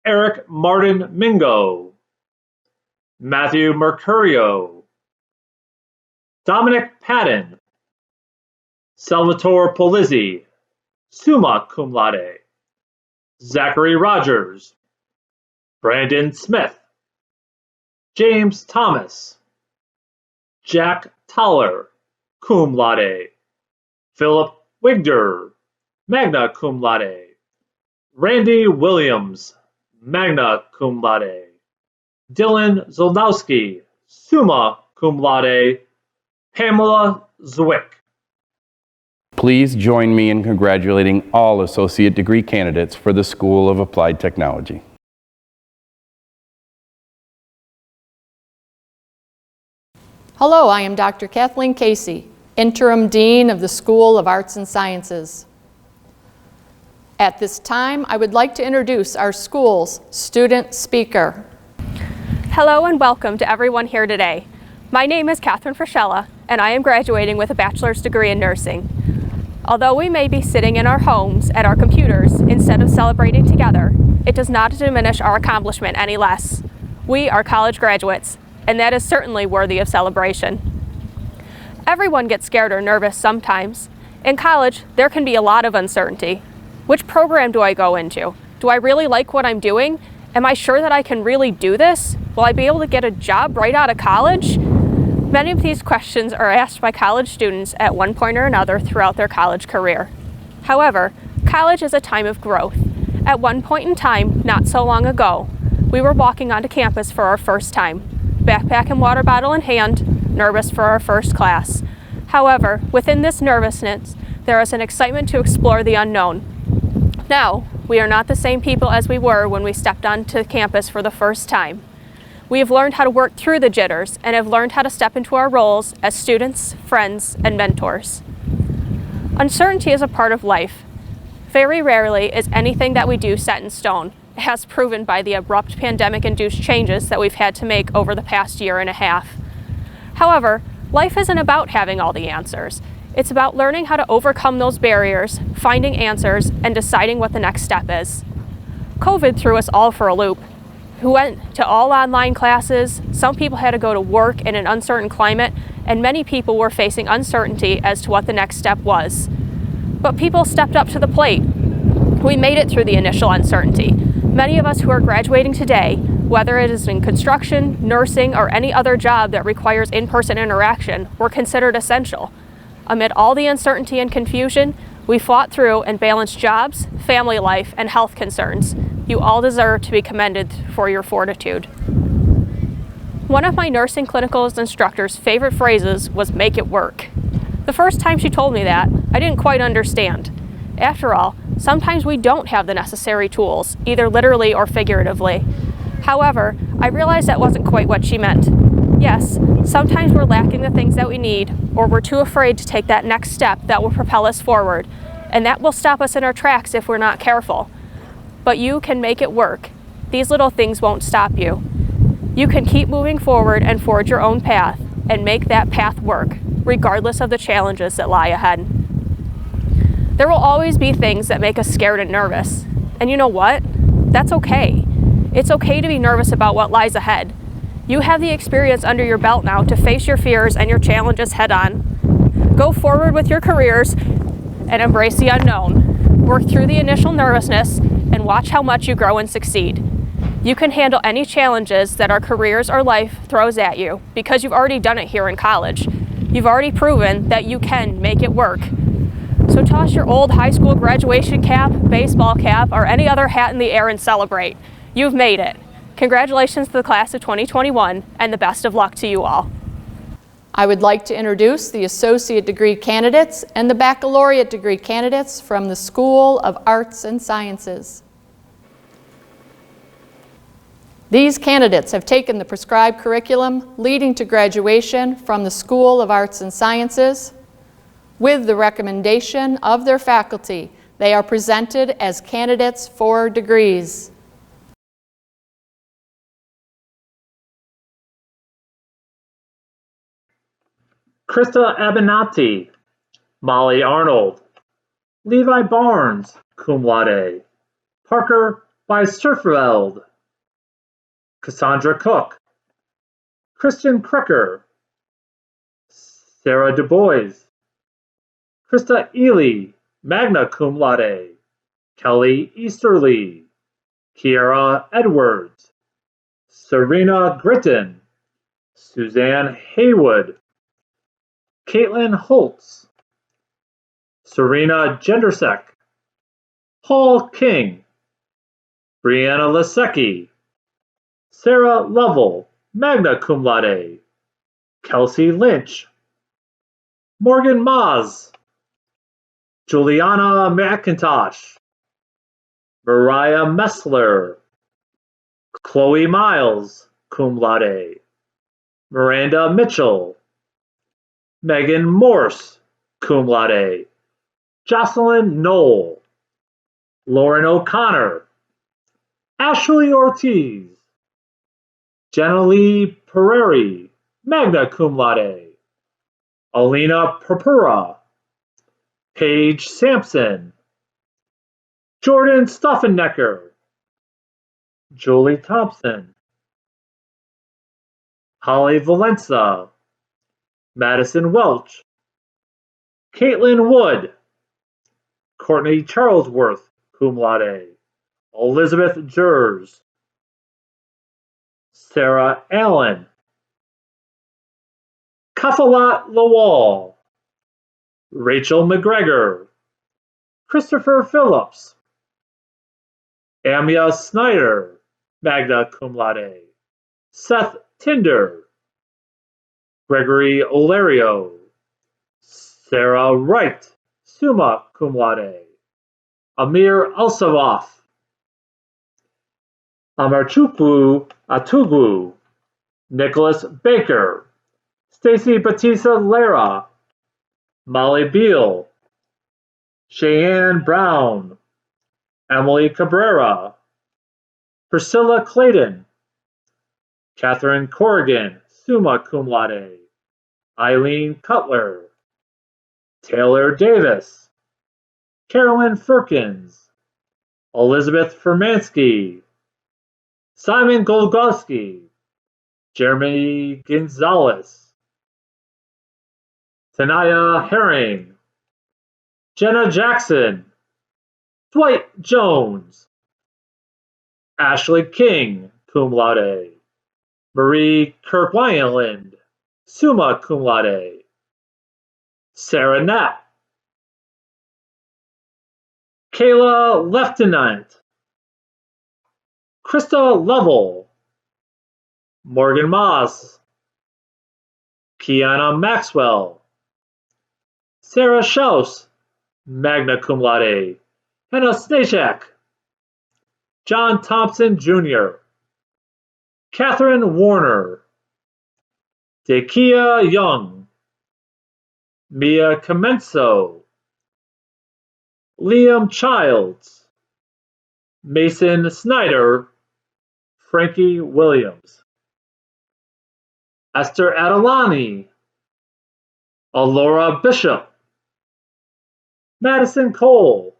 Eric Martin Mingo, Matthew Mercurio, Dominic Patton, Salvatore Polizzi, summa cum laude. Zachary Rogers, Brandon Smith, James Thomas, Jack Toller, cum laude. Philip Wigder, magna cum laude. Randy Williams, magna cum laude. Dylan Zoldowski, summa cum laude. Pamela Zwick, Please join me in congratulating all associate degree candidates for the School of Applied Technology. Hello, I am Dr. Kathleen Casey, Interim Dean of the School of Arts and Sciences. At this time, I would like to introduce our school's student speaker. Hello and welcome to everyone here today. My name is Catherine Frischella, and I am graduating with a bachelor's degree in nursing. Although we may be sitting in our homes at our computers instead of celebrating together, it does not diminish our accomplishment any less. We are college graduates, and that is certainly worthy of celebration. Everyone gets scared or nervous sometimes. In college, there can be a lot of uncertainty. Which program do I go into? Do I really like what I'm doing? Am I sure that I can really do this? Will I be able to get a job right out of college? Many of these questions are asked by college students at one point or another throughout their college career. However, college is a time of growth. At one point in time, not so long ago, we were walking onto campus for our first time, backpack and water bottle in hand, nervous for our first class. However, within this nervousness, there is an excitement to explore the unknown. Now, we are not the same people as we were when we stepped onto campus for the first time. We have learned how to work through the jitters and have learned how to step into our roles as students, friends, and mentors. Uncertainty is a part of life. Very rarely is anything that we do set in stone, as proven by the abrupt pandemic-induced changes that we've had to make over the past year and a half. However, life isn't about having all the answers. It's about learning how to overcome those barriers, finding answers, and deciding what the next step is. COVID threw us all for a loop. We went to all online classes, some people had to go to work in an uncertain climate, and many people were facing uncertainty as to what the next step was. But people stepped up to the plate. We made it through the initial uncertainty. Many of us who are graduating today, whether it is in construction, nursing, or any other job that requires in-person interaction, were considered essential. Amid all the uncertainty and confusion, we fought through and balanced jobs, family life, and health concerns. You all deserve to be commended for your fortitude. One of my nursing clinicals instructor's favorite phrases was "make it work." The first time she told me that, I didn't quite understand. After all, sometimes we don't have the necessary tools, either literally or figuratively. However, I realized that wasn't quite what she meant. Yes, sometimes we're lacking the things that we need, or we're too afraid to take that next step that will propel us forward, and that will stop us in our tracks if we're not careful. But you can make it work. These little things won't stop you. You can keep moving forward and forge your own path, and make that path work, regardless of the challenges that lie ahead. There will always be things that make us scared and nervous. And you know what? That's okay. It's okay to be nervous about what lies ahead. You have the experience under your belt now to face your fears and your challenges head on. Go forward with your careers and embrace the unknown. Work through the initial nervousness and watch how much you grow and succeed. You can handle any challenges that our careers or life throws at you because you've already done it here in college. You've already proven that you can make it work. So toss your old high school graduation cap, baseball cap, or any other hat in the air and celebrate. You've made it. Congratulations to the class of 2021, and the best of luck to you all. I would like to introduce the associate degree candidates and the baccalaureate degree candidates from the School of Arts and Sciences. These candidates have taken the prescribed curriculum leading to graduation from the School of Arts and Sciences. With the recommendation of their faculty, they are presented as candidates for degrees. Krista Abenati, Molly Arnold, Levi Barnes, cum laude, Parker Beisterfeld, Cassandra Cook, Christian Krecker, Sarah Du Bois, Krista Ely, magna cum laude, Kelly Easterly, Kiara Edwards, Serena Gritton, Suzanne Haywood, Caitlin Holtz, Serena Gendersek, Paul King, Brianna Lasecki, Sarah Lovell, magna cum laude, Kelsey Lynch, Morgan Maas, Juliana McIntosh, Mariah Messler, Chloe Miles, cum laude, Miranda Mitchell, Megan Morse, cum laude, Jocelyn Knoll, Lauren O'Connor, Ashley Ortiz, Jenna Lee Pereri, magna cum laude, Alina Purpura, Paige Sampson, Jordan Stoffennecker, Julie Thompson, Holly Valenza, Madison Welch, Caitlin Wood, Courtney Charlesworth, cum laude, Elizabeth Jers, Sarah Allen, Kafalat Lawal, Rachel McGregor, Christopher Phillips, Amia Snyder, magna cum laude, Seth Tinder, Gregory Olario, Sarah Wright, summa cum laude, Amir Elsavoff, Amarchukwu Atugwu, Nicholas Baker, Stacy Batista Lara, Molly Beal, Cheyenne Brown, Emily Cabrera, Priscilla Clayton, Catherine Corrigan, summa cum laude, Eileen Cutler, Taylor Davis, Carolyn Firkins, Elizabeth Fermansky, Simon Golgowski, Jeremy Gonzalez, Tanaya Herring, Jenna Jackson, Dwight Jones, Ashley King, cum laude, Marie Kirkwineland, summa cum laude, Sarah Knapp, Kayla Lieutenant, Krista Lovell, Morgan Moss, Kiana Maxwell, Sarah Schaus, magna cum laude, Hannah Snachak, John Thompson Jr., Catherine Warner, Dekia Young, Mia Comenso, Liam Childs, Mason Snyder, Frankie Williams, Esther Adelani, Alora Bishop, Madison Cole,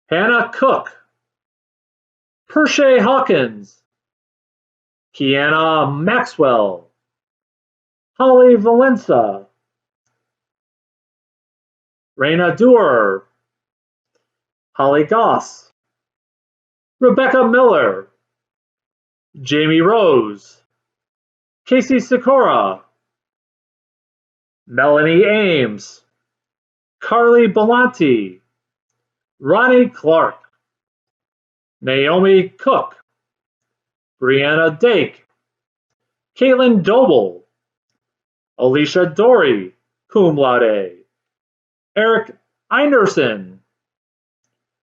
Hannah Cook, Pershay Hawkins, Kiana Maxwell, Holly Valenza, Raina Duer, Holly Goss, Rebecca Miller, Jamie Rose, Casey Sikora, Melanie Ames, Carly Belanti, Ronnie Clark, Naomi Cook, Brianna Dake, Caitlin Doble, Alicia Dory, cum laude, Eric Einerson,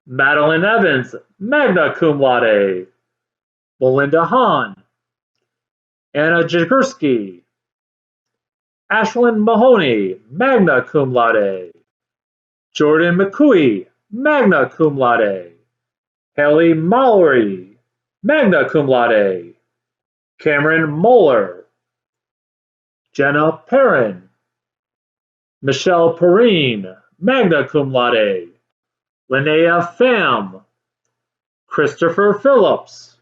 Madeline Evans, magna cum laude, Melinda Hahn, Anna Jagursky, Ashlyn Mahoney, magna cum laude, Jordan McCooey, magna cum laude, Haley Mallory, magna cum laude, Cameron Moeller, Jenna Perrin, Michelle Perrine, magna cum laude, Linnea Pham, Christopher Phillips,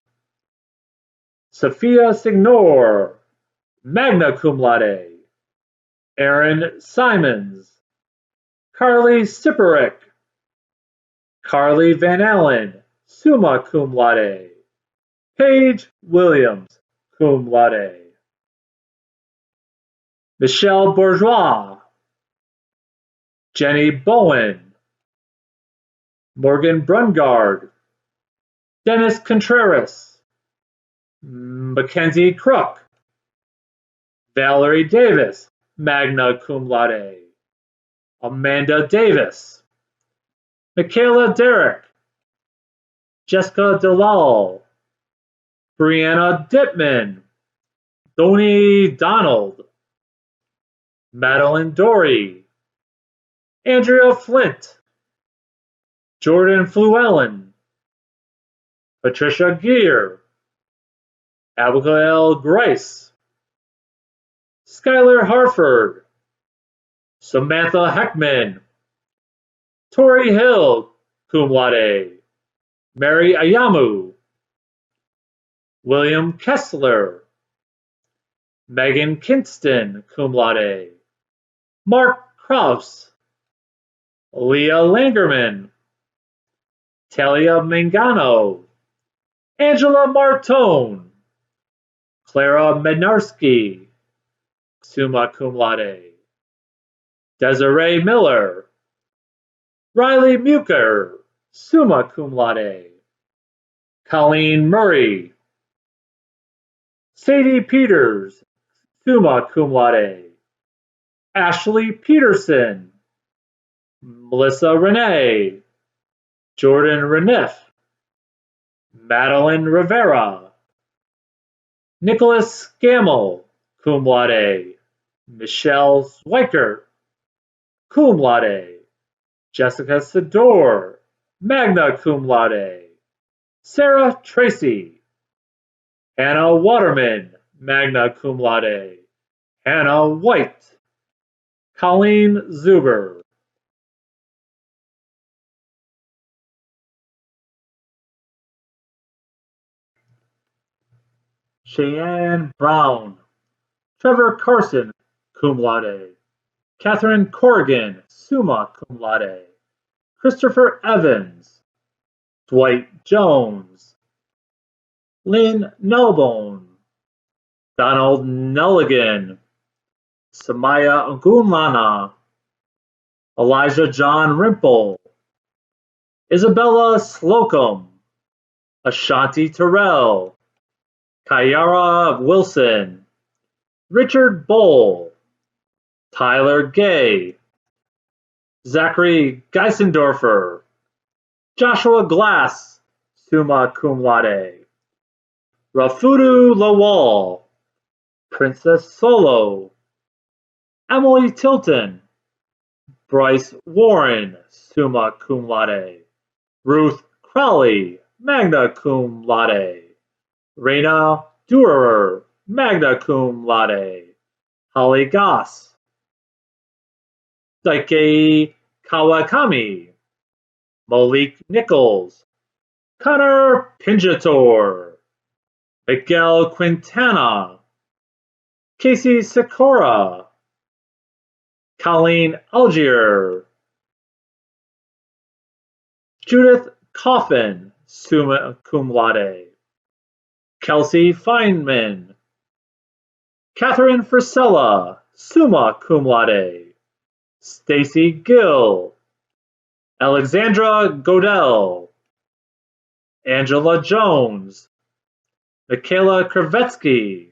Sophia Signor, magna cum laude, Aaron Simons, Carly Siperick, Carly Van Allen, summa cum laude, Paige Williams, cum laude, Michelle Bourgeois, Jenny Bowen, Morgan Brungard, Dennis Contreras, Mackenzie Crook, Valerie Davis, magna cum laude, Amanda Davis, Michaela Derrick, Jessica Delal, Brianna Dittman, Donnie Donald, Madeline Dory, Andrea Flint, Jordan Fluellen, Patricia Gear, Abigail Grice, Skylar Harford, Samantha Heckman, Tori Hill, cum laude, Mary Ayamu, William Kessler, Megan Kinston, cum laude, Mark Krause, Leah Langerman, Talia Mangano, Angela Martone, Clara Menarski, summa cum laude, Desiree Miller, Riley Muker, summa cum laude, Colleen Murray, Sadie Peters, summa cum laude, Ashley Peterson, Melissa Renee, Jordan Reniff, Madeline Rivera, Nicholas Scammell, cum laude, Michelle Swikert, cum laude, Jessica Sador, magna cum laude, Sarah Tracy, Hannah Waterman, magna cum laude, Hannah White, Colleen Zuber, Cheyenne Brown, Trevor Carson, cum laude, Catherine Corrigan, summa cum laude, Christopher Evans, Dwight Jones, Lynn Nelbone, Donald Nelligan, Samaya Gunlana, Elijah John Rimple, Isabella Slocum, Ashanti Terrell, Kyara Wilson, Richard Bowl, Tyler Gay, Zachary Geisendorfer, Joshua Glass, summa cum laude, Rafudu Lawal, Princess Solo, Emily Tilton, Bryce Warren, summa cum laude, Ruth Crowley, magna cum laude, Raina Durer, magna cum laude, Holly Goss, Daike Kawakami, Malik Nichols, Connor Pinjator, Miguel Quintana, Casey Sikora, Colleen Algier, Judith Coffin, summa cum laude, Kelsey Feynman, Catherine Frisella, summa cum laude, Stacy Gill, Alexandra Godell, Angela Jones, Michaela Kravetsky,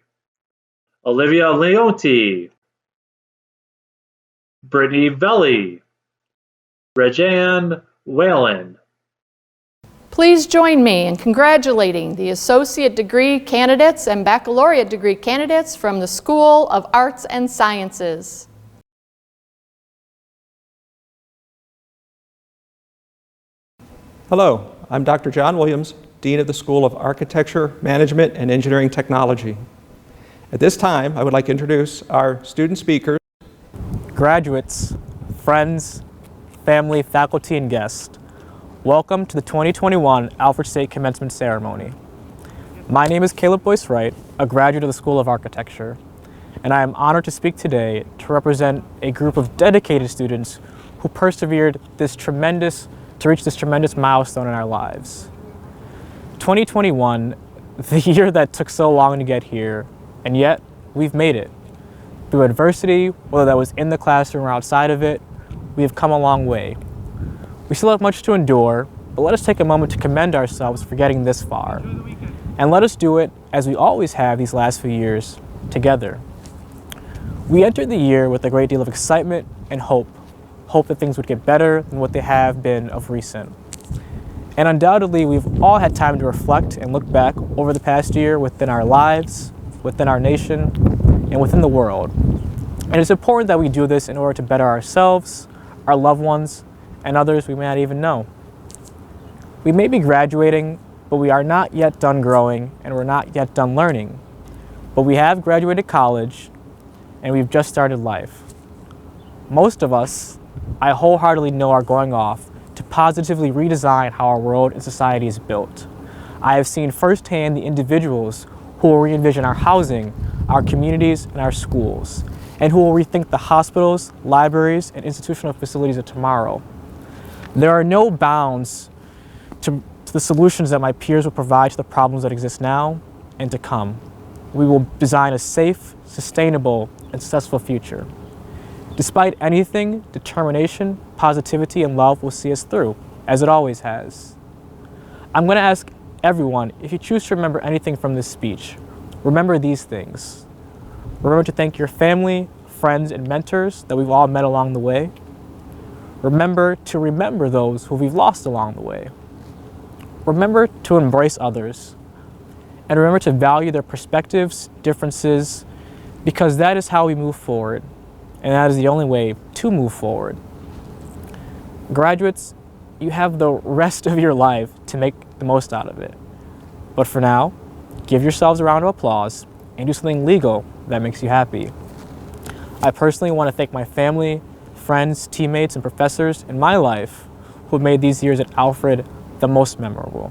Olivia Leonti, Brittany Velli, Rejan Whalen. Please join me in congratulating the associate degree candidates and baccalaureate degree candidates from the School of Arts and Sciences. Hello, I'm Dr. John Williams, Dean of the School of Architecture, Management, and Engineering Technology. At this time, I would like to introduce our student speakers. Graduates, friends, family, faculty, and guests, welcome to the 2021 Alfred State Commencement Ceremony. My name is Caleb Boyce Wright, a graduate of the School of Architecture, and I am honored to speak today to represent a group of dedicated students who persevered to reach this tremendous milestone in our lives. 2021, the year that took so long to get here, and yet we've made it. Through adversity, whether that was in the classroom or outside of it, we have come a long way. We still have much to endure, but let us take a moment to commend ourselves for getting this far. And let us do it, as we always have these last few years, together. We entered the year with a great deal of excitement and hope hope that things would get better than what they have been of recent. And undoubtedly, we've all had time to reflect and look back over the past year within our lives, within our nation, and within the world. And it's important that we do this in order to better ourselves, our loved ones, and others we may not even know. We may be graduating, but we are not yet done growing, and we're not yet done learning. But we have graduated college, and we've just started life. Most of us, I wholeheartedly know, are going off to positively redesign how our world and society is built. I have seen firsthand the individuals who will re-envision our housing, our communities, and our schools, and who will rethink the hospitals, libraries, and institutional facilities of tomorrow. There are no bounds to the solutions that my peers will provide to the problems that exist now and to come. We will design a safe, sustainable, and successful future. Despite anything, determination, positivity, and love will see us through, as it always has. I'm going to ask everyone, if you choose to remember anything from this speech, remember these things. Remember to thank your family, friends, and mentors that we've all met along the way. Remember to remember those who we've lost along the way. Remember to embrace others. And remember to value their perspectives, differences, because that is how we move forward. And that is the only way to move forward. Graduates, you have the rest of your life to make the most out of it. But for now, give yourselves a round of applause and do something legal that makes you happy. I personally want to thank my family, friends, teammates, and professors in my life who have made these years at Alfred the most memorable.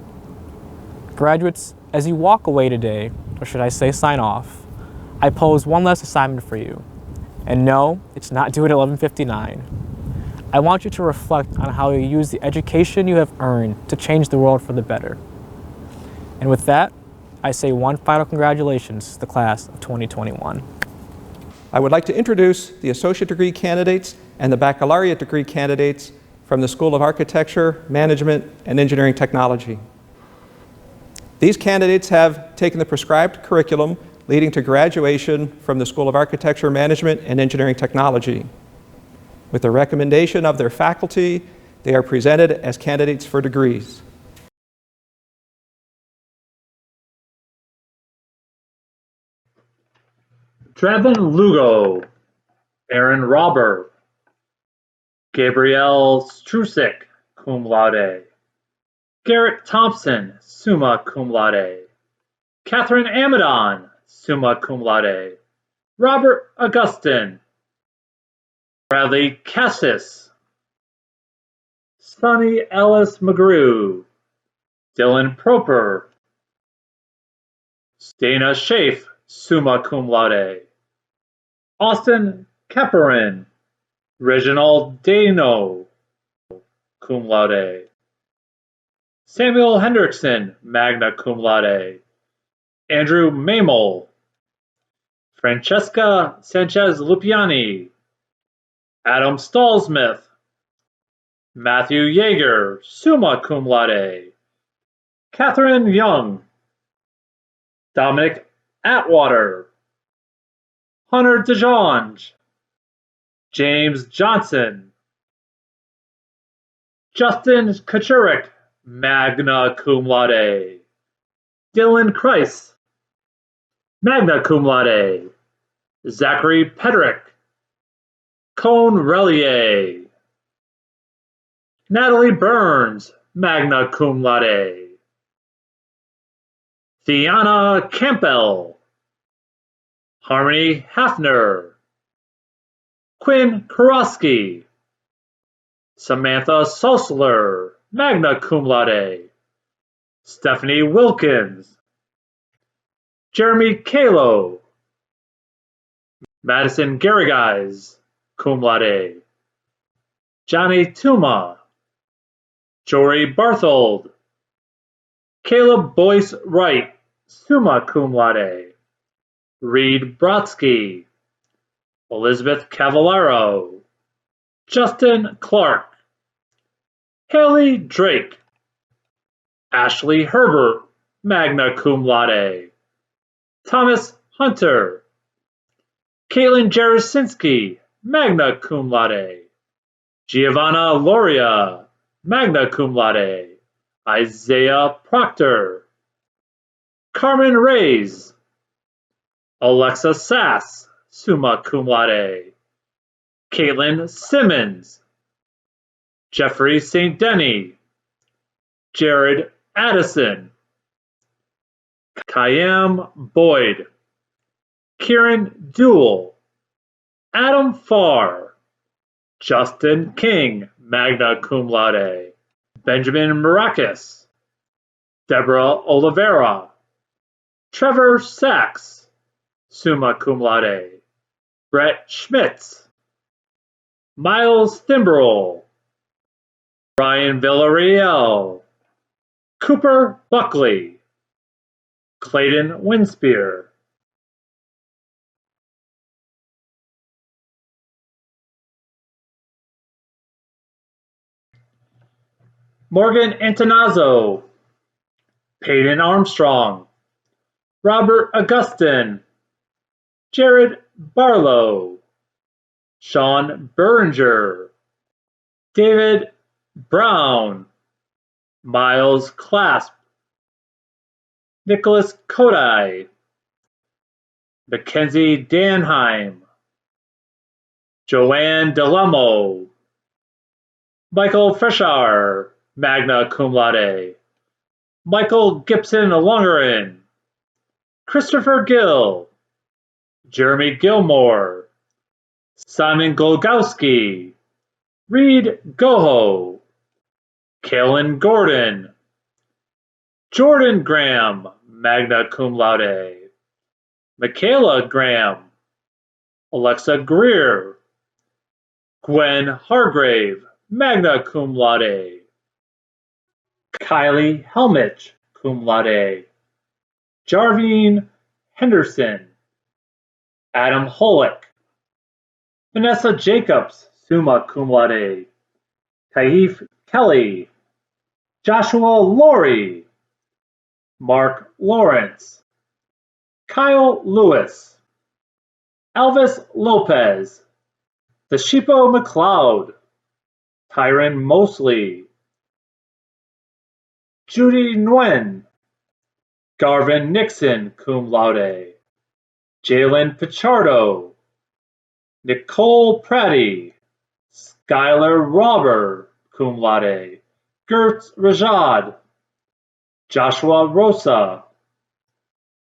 Graduates, as you walk away today, or should I say sign off, I pose one last assignment for you. And no, it's not due at 11:59. I want you to reflect on how you use the education you have earned to change the world for the better. And with that, I say one final congratulations to the class of 2021. I would like to introduce the associate degree candidates and the baccalaureate degree candidates from the School of Architecture, Management, and Engineering Technology. These candidates have taken the prescribed curriculum leading to graduation from the School of Architecture, Management, and Engineering Technology. With the recommendation of their faculty, they are presented as candidates for degrees. Trevin Lugo, Aaron Robber, Gabrielle Strusik, cum laude. Garrett Thompson, summa cum laude. Catherine Amadon, summa cum laude. Robert Augustin. Bradley Cassis. Sonny Ellis McGrew. Dylan Proper. Dana Schaaf, summa cum laude. Austin Kepperin. Reginald Dano, cum laude. Samuel Hendrickson, magna cum laude. Andrew Mamel. Francesca Sanchez Lupiani. Adam Stallsmith. Matthew Yeager, summa cum laude. Catherine Young. Dominic Atwater. Hunter DeJonge. James Johnson. Justin Kachurik, magna cum laude. Dylan Kreis, magna cum laude. Zachary Pedrick. Cone Relier. Natalie Burns, magna cum laude. Theana Campbell. Harmony Hafner. Quinn Kurowski. Samantha Sosler, magna cum laude. Stephanie Wilkins. Jeremy Kalo. Madison Garriguys, cum laude. Johnny Tuma. Jory Barthold. Caleb Boyce Wright, summa cum laude. Reed Brodsky. Elizabeth Cavallaro. Justin Clark. Haley Drake. Ashley Herbert, magna cum laude. Thomas Hunter. Caitlin Jarosinski, magna cum laude. Giovanna Loria, magna cum laude. Isaiah Proctor. Carmen Reyes. Alexa Sass, summa cum laude. Caitlin Simmons. Jeffrey St. Denny. Jared Addison. Kayam Boyd. Kieran Dewell. Adam Farr. Justin King, magna cum laude. Benjamin Maracus. Deborah Oliveira. Trevor Sachs, summa cum laude. Brett Schmitz. Miles Thimberl. Ryan Villarreal. Cooper Buckley. Clayton Winspear. Morgan Antonazzo. Peyton Armstrong. Robert Augustin. Jared Barlow. Sean Beringer. David Brown. Miles Clasp. Nicholas Kodai. Mackenzie Danheim. Joanne Delamo. Michael Freshour, magna cum laude. Michael Gibson Longerin. Christopher Gill. Jeremy Gilmore. Simon Golgowski. Reed Goho. Kalen Gordon. Jordan Graham, magna cum laude. Michaela Graham. Alexa Greer. Gwen Hargrave, magna cum laude. Kylie Helmich, cum laude. Jarveen Henderson. Adam Holick. Vanessa Jacobs, summa cum laude. Taif Kelly. Joshua Laurie. Mark Lawrence. Kyle Lewis. Elvis Lopez. Deshipo McLeod. Tyron Mosley. Judy Nguyen. Garvin Nixon, cum laude. Jalen Pichardo. Nicole Pratty. Skylar Robber, cum laude. Gertz Rajad. Joshua Rosa.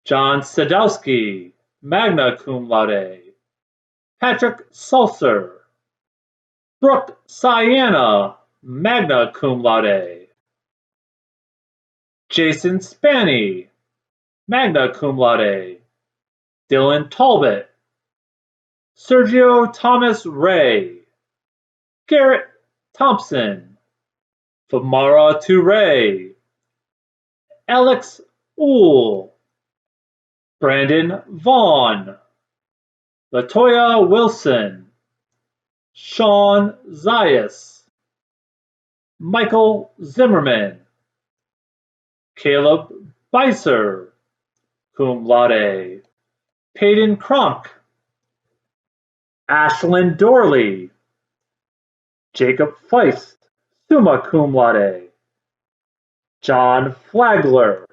John Sadowski, magna cum laude. Patrick Sulcer. Brooke Sienna, magna cum laude. Jason Spanny, magna cum laude. Dylan Talbot. Sergio Thomas Ray. Garrett Thompson. Famara Toure. Alex Ool. Brandon Vaughn. Latoya Wilson. Sean Zayas. Michael Zimmerman. Caleb Beiser, cum laude. Peyton Kronk. Ashlyn Dorley. Jacob Feist, summa cum laude. John Flagler.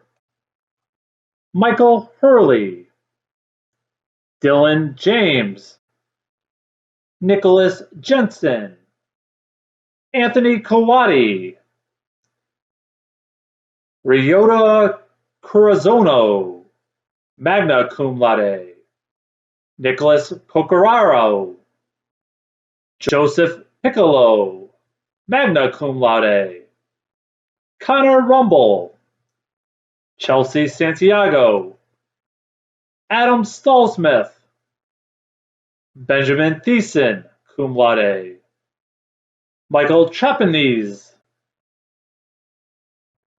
Michael Hurley. Dylan James. Nicholas Jensen. Anthony Kawati. Ryota Corazono, magna cum laude. Nicholas Cocoraro. Joseph Piccolo, magna cum laude. Connor Rumble. Chelsea Santiago. Adam Stallsmith. Benjamin Thiessen, cum laude. Michael Trapanese.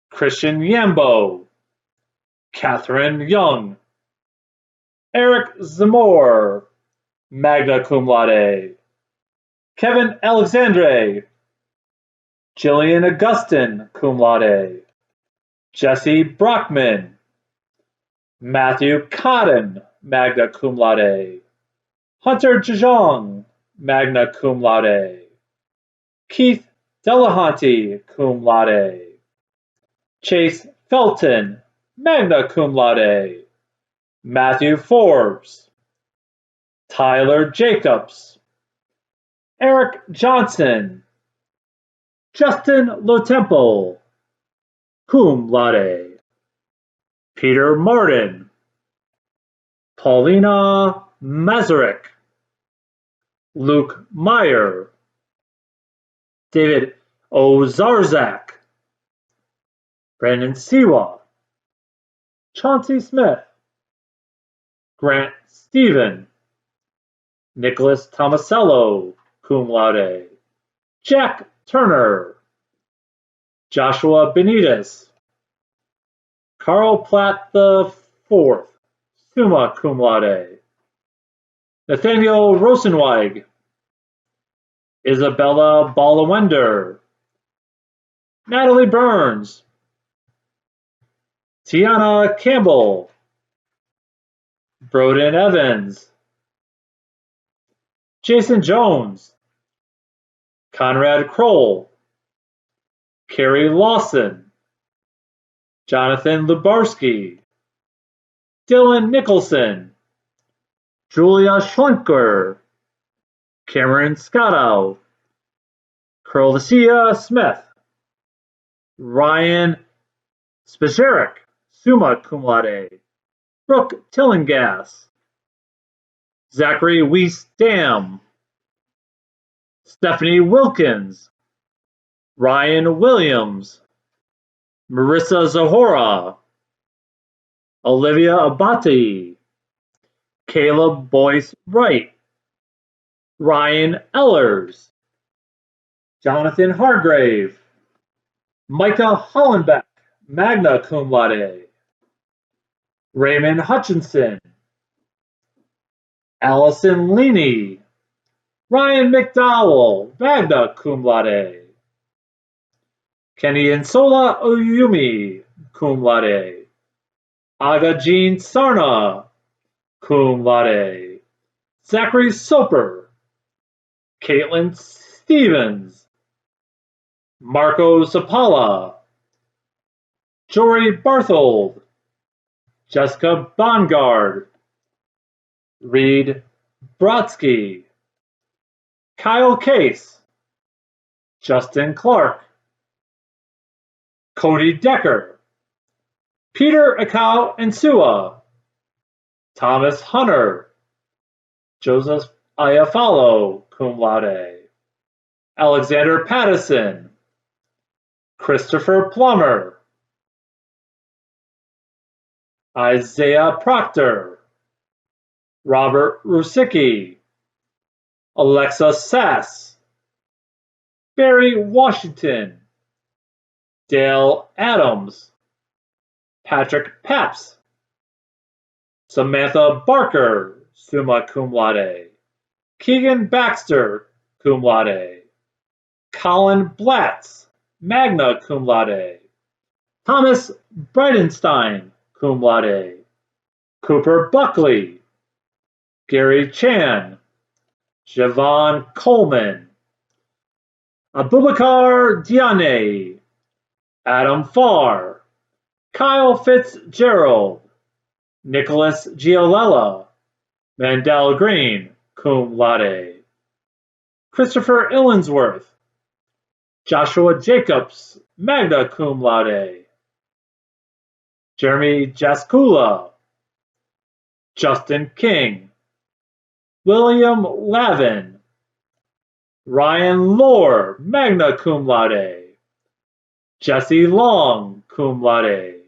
Christian Yambo. Catherine Young. Eric Zamore, magna cum laude. Kevin Alexandre. Jillian Augustin, cum laude. Jesse Brockman. Matthew Cotton, magna cum laude. Hunter Jejong, magna cum laude. Keith Delahanty, cum laude. Chase Felton, magna cum laude. Matthew Forbes. Tyler Jacobs. Eric Johnson. Justin Lotempo, cum laude. Peter Martin. Paulina Masaryk. Luke Meyer. David Ozarzak. Brandon Siwa. Chauncey Smith. Grant Stephen. Nicholas Tomasello, cum laude. Jack Turner. Joshua Benitez. Carl Platt IV, summa cum laude. Nathaniel Rosenweig. Isabella Ballawender. Natalie Burns. Tiana Campbell. Broden Evans. Jason Jones. Conrad Kroll. Carrie Lawson. Jonathan Lubarski. Dylan Nicholson. Julia Schlunker. Cameron Scotto. Carlicia Smith. Ryan Spaceric, summa cum laude. Brooke Tillingas. Zachary Weiss-Dam. Stephanie Wilkins. Ryan Williams. Marissa Zahora. Olivia Abati. Caleb Boyce Wright. Ryan Ellers. Jonathan Hargrave. Micah Hollenbeck, magna cum laude. Raymond Hutchinson. Allison Leaney. Ryan McDowell, magna cum laude. Kenny Insola Oyumi, cum laude. Aga Jean Sarna, cum laude. Zachary Soper. Caitlin Stevens. Marco Zapala. Jory Barthold. Jessica Bongard. Reed Brodsky. Kyle Case. Justin Clark. Cody Decker. Peter Akau Nsua. Thomas Hunter. Joseph Iafalo, cum laude. Alexander Pattison. Christopher Plummer. Isaiah Proctor. Robert Rusicki. Alexa Sass. Barry Washington. Dale Adams. Patrick Paps. Samantha Barker, summa cum laude. Keegan Baxter, cum laude. Colin Blatz, magna cum laude. Thomas Bridenstine, cum laude. Cooper Buckley. Gary Chan. Javon Coleman. Abubakar Diane. Adam Farr. Kyle Fitzgerald. Nicholas Giolella. Mandel Green, cum laude. Christopher Illinsworth. Joshua Jacobs, magna cum laude. Jeremy Jaskula. Justin King. William Lavin. Ryan Lohr, magna cum laude. Jesse Long, cum laude.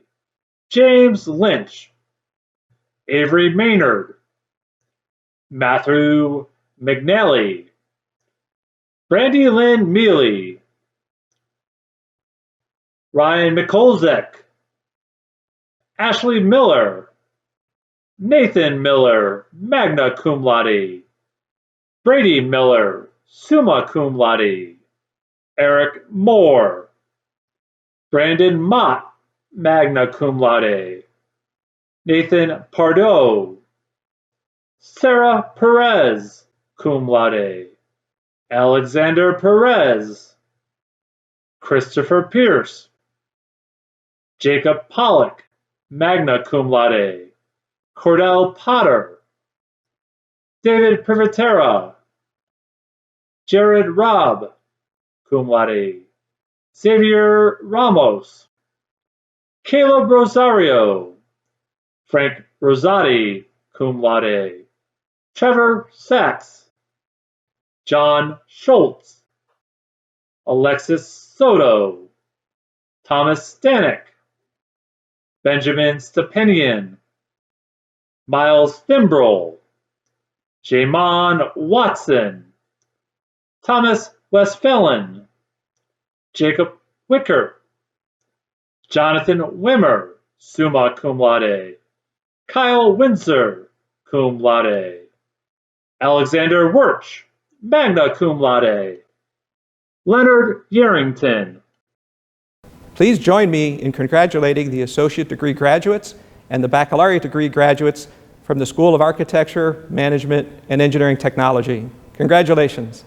James Lynch. Avery Maynard. Matthew McNally. Brandy Lynn Mealy. Ryan Mikolzek. Ashley Miller. Nathan Miller, magna cum laude. Brady Miller, summa cum laude. Eric Moore. Brandon Mott, magna cum laude. Nathan Pardo. Sarah Perez, cum laude. Alexander Perez. Christopher Pierce, Jacob Pollock, magna cum laude, Cordell Potter, David Privatera, Jared Robb, cum laude, Xavier Ramos, Caleb Rosario, Frank Rosati, cum laude, Trevor Sachs, John Schultz, Alexis Soto, Thomas Stanek, Benjamin Stepanian, Miles Thimbrel, Jamon Watson, Thomas Westphalen, Jacob Wicker, Jonathan Wimmer, summa cum laude, Kyle Windsor, cum laude, Alexander Wirch, magna cum laude, Leonard Yarrington. Please join me in congratulating the associate degree graduates and the baccalaureate degree graduates from the School of Architecture, Management, and Engineering Technology. Congratulations.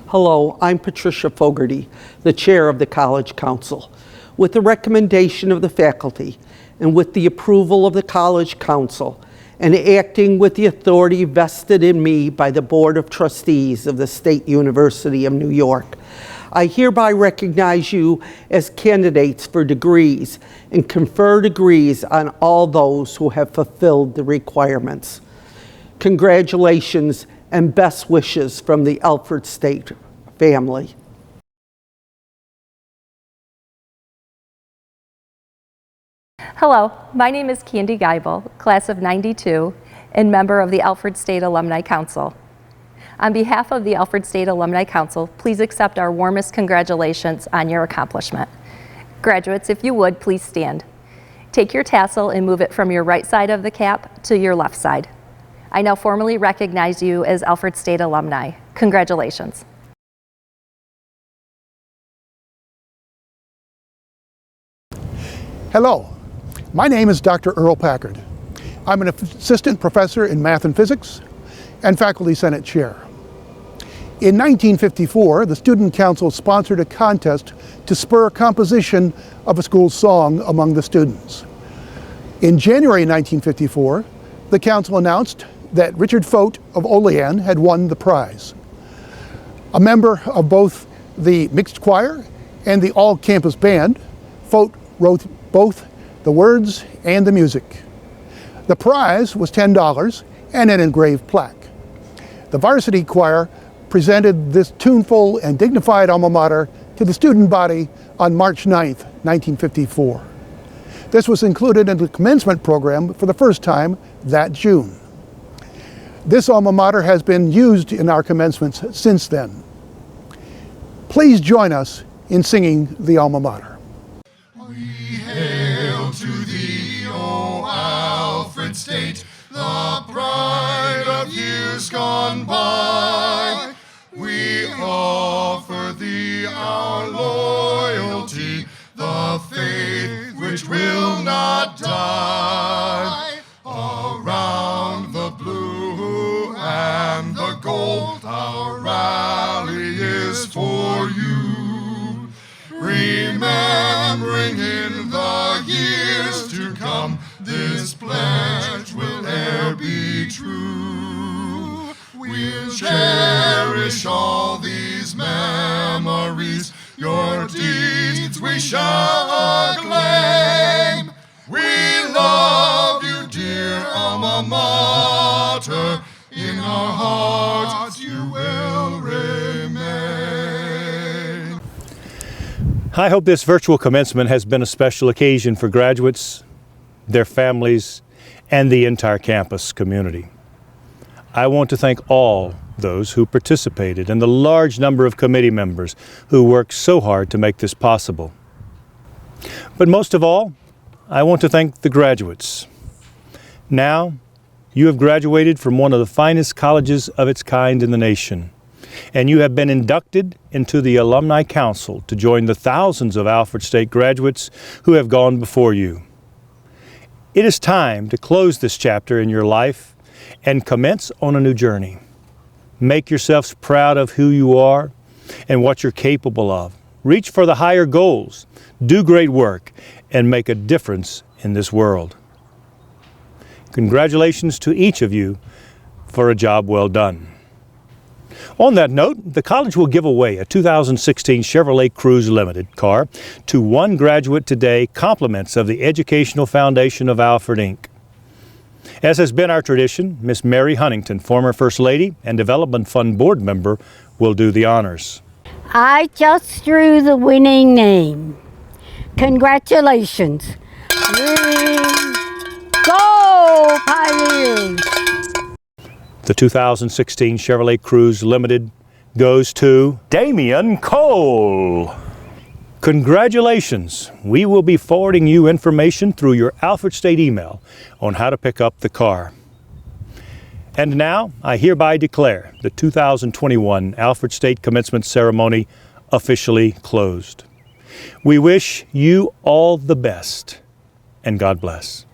Hello, I'm Patricia Fogarty, the chair of the College Council. With the recommendation of the faculty and with the approval of the College Council and acting with the authority vested in me by the Board of Trustees of the State University of New York, I hereby recognize you as candidates for degrees and confer degrees on all those who have fulfilled the requirements. Congratulations and best wishes from the Alfred State family. Hello, my name is Candy Geibel, class of '92, and member of the Alfred State Alumni Council. On behalf of the Alfred State Alumni Council, please accept our warmest congratulations on your accomplishment. Graduates, if you would, please stand. Take your tassel and move it from your right side of the cap to your left side. I now formally recognize you as Alfred State alumni. Congratulations. Hello, my name is Dr. Earl Packard. I'm an assistant professor in math and physics and faculty senate chair. In 1954, the Student Council sponsored a contest to spur composition of a school song among the students. In January 1954, the council announced that Richard Fote of Olean had won the prize. A member of both the mixed choir and the all-campus band, Fote wrote both the words and the music. The prize was $10 and an engraved plaque. The varsity choir presented this tuneful and dignified alma mater to the student body on March 9th, 1954. This was included in the commencement program for the first time that June. This alma mater has been used in our commencements since then. Please join us in singing the alma mater. Hail to thee, O Alfred State, the pride of years gone by. We offer thee our loyalty, the faith which will not die. Around the blue and the gold, our rally is for you. Remembering in the years to come, this pledge will e'er be true. We'll cherish all these memories, your deeds we shall acclaim. We love you, dear alma mater, in our hearts you will remain. I hope this virtual commencement has been a special occasion for graduates, their families, and the entire campus community. I want to thank all those who participated and the large number of committee members who worked so hard to make this possible. But most of all, I want to thank the graduates. Now, you have graduated from one of the finest colleges of its kind in the nation, and you have been inducted into the Alumni Council to join the thousands of Alfred State graduates who have gone before you. It is time to close this chapter in your life and commence on a new journey. Make yourselves proud of who you are and what you're capable of. Reach for the higher goals, do great work, and make a difference in this world. Congratulations to each of you for a job well done. On that note, the college will give away a 2016 Chevrolet Cruze Limited car to one graduate today, compliments of the Educational Foundation of Alfred, Inc. As has been our tradition, Miss Mary Huntington, former First Lady and Development Fund Board member, will do the honors. I just drew the winning name. Congratulations. Go Pioneers! The 2016 Chevrolet Cruze Limited goes to Damian Cole. Congratulations! We will be forwarding you information through your Alfred State email on how to pick up the car. And now, I hereby declare the 2021 Alfred State Commencement Ceremony officially closed. We wish you all the best, and God bless.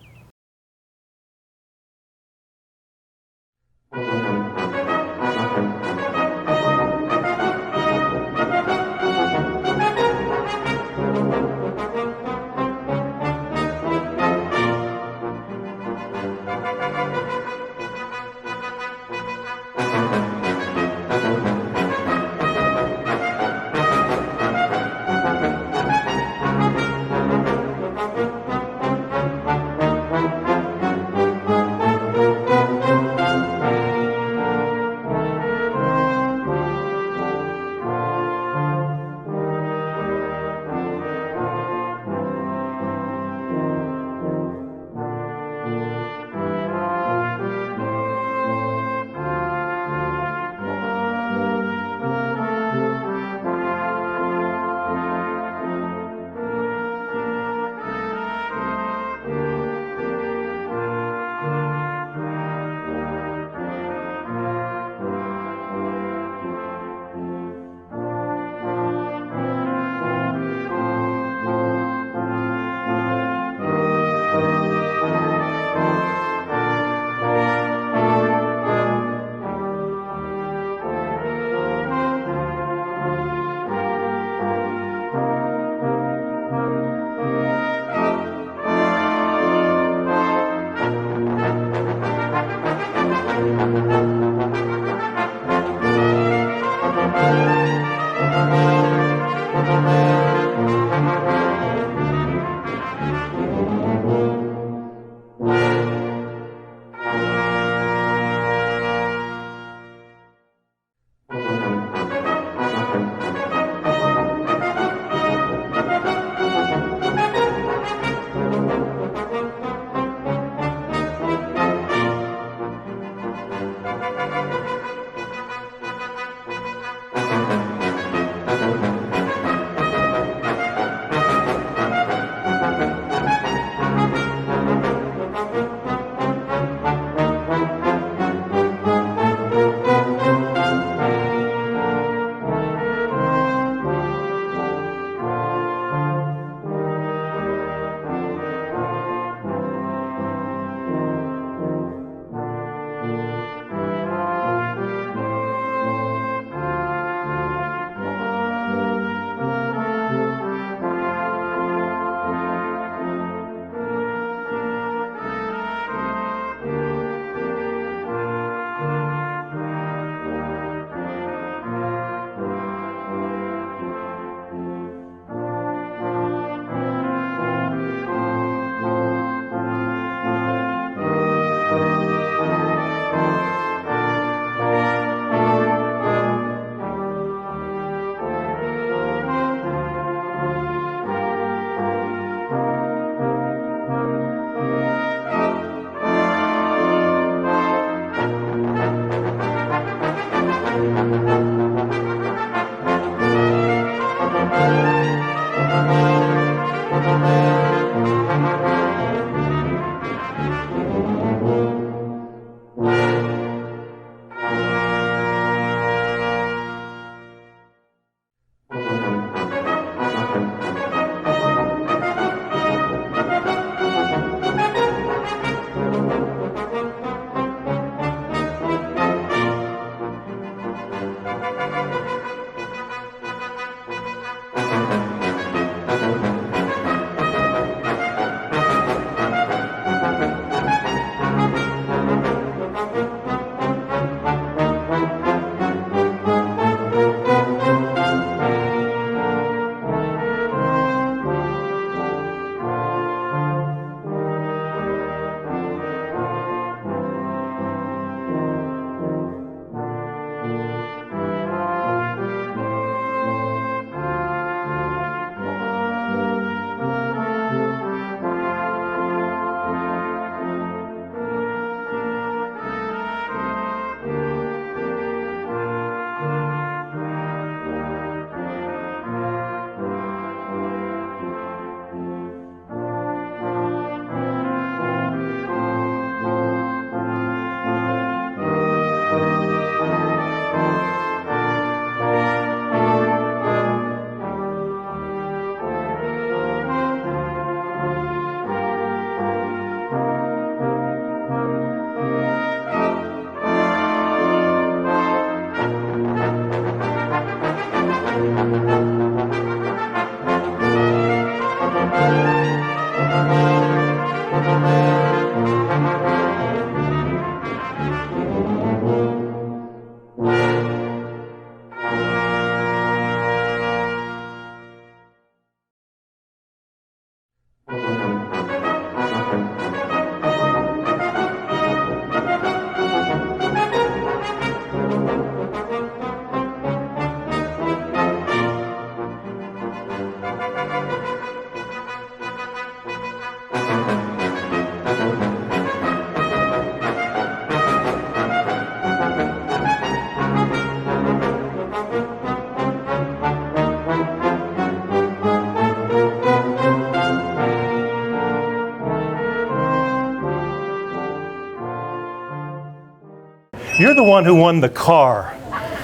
You're the one who won the car.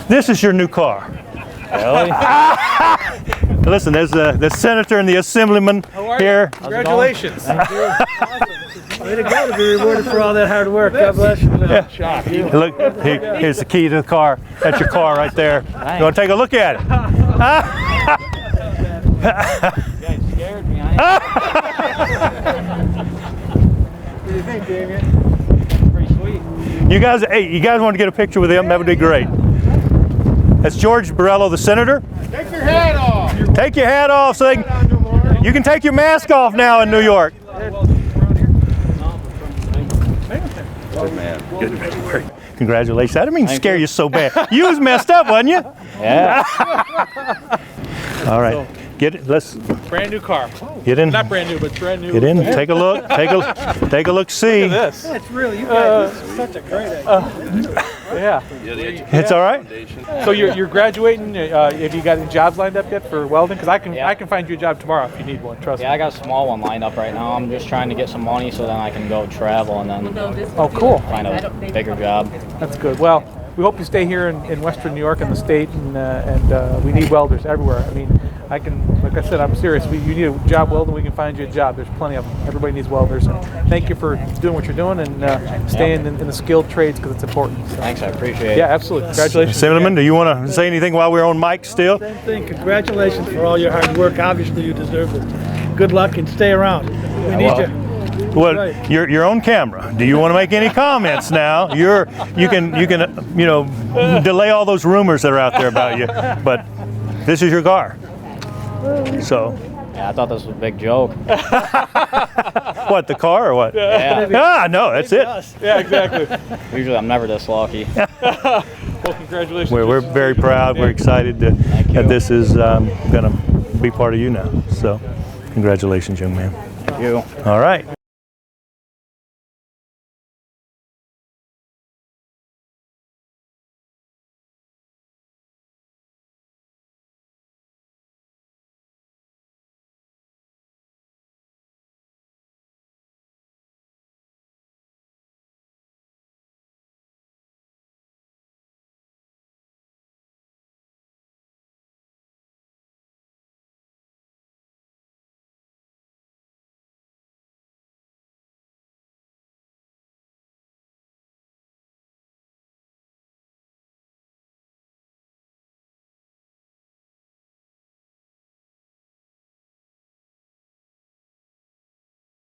This is your new car. Really? Listen, there's the senator and the assemblyman here. Congratulations. Way to go to be rewarded for all that hard work. God bless you. Yeah. Look, here's the key to the car. That's your car right there. You want to take a look at it? You guys scared me. What do you think, Damien? Pretty sweet. You guys want to get a picture with him? That would be great. That's George Borrello, the senator. Take your hat off. Take your hat off so you can take your mask off now in New York. Good man. Good man. Congratulations. I didn't mean to scare you so bad. You was messed up, wasn't you? Yeah. All right. Get it. Let's Brand new car. get in. Not brand new, but brand new. Get in. Take a look. Take a look. See. Look at this. It's really, you guys, this is such a great idea. Yeah. It's all right. So you're graduating. Have you got any jobs lined up yet for welding? Because I can find you a job tomorrow if you need one. Trust me. Yeah, I got a small one lined up right now. I'm just trying to get some money so then I can go travel and then Oh, cool. find a bigger job. That's good. Well, we hope you stay here in Western New York and the state, and we need welders everywhere. I mean, like I said, I'm serious. You need a job welding, we can find you a job. There's plenty of them. Everybody needs welders. And thank you for doing what you're doing and staying in the skilled trades because it's important. So. Thanks, I appreciate it. Yeah, absolutely. Congratulations. Assemblyman, do you want to say anything while we're on mic still? Same thing. Congratulations for all your hard work. Obviously, you deserve it. Good luck and stay around. We need you. Well, you're on camera. Do you want to make any comments now? You can delay all those rumors that are out there about you. But this is your car. So. Yeah, I thought this was a big joke. What, the car or what? Yeah. Ah, no, that's it. Yeah, exactly. Usually I'm never this lucky. Well, congratulations. We're very proud. We're excited that this is going to be part of you now. So, congratulations, young man. Thank you. All right.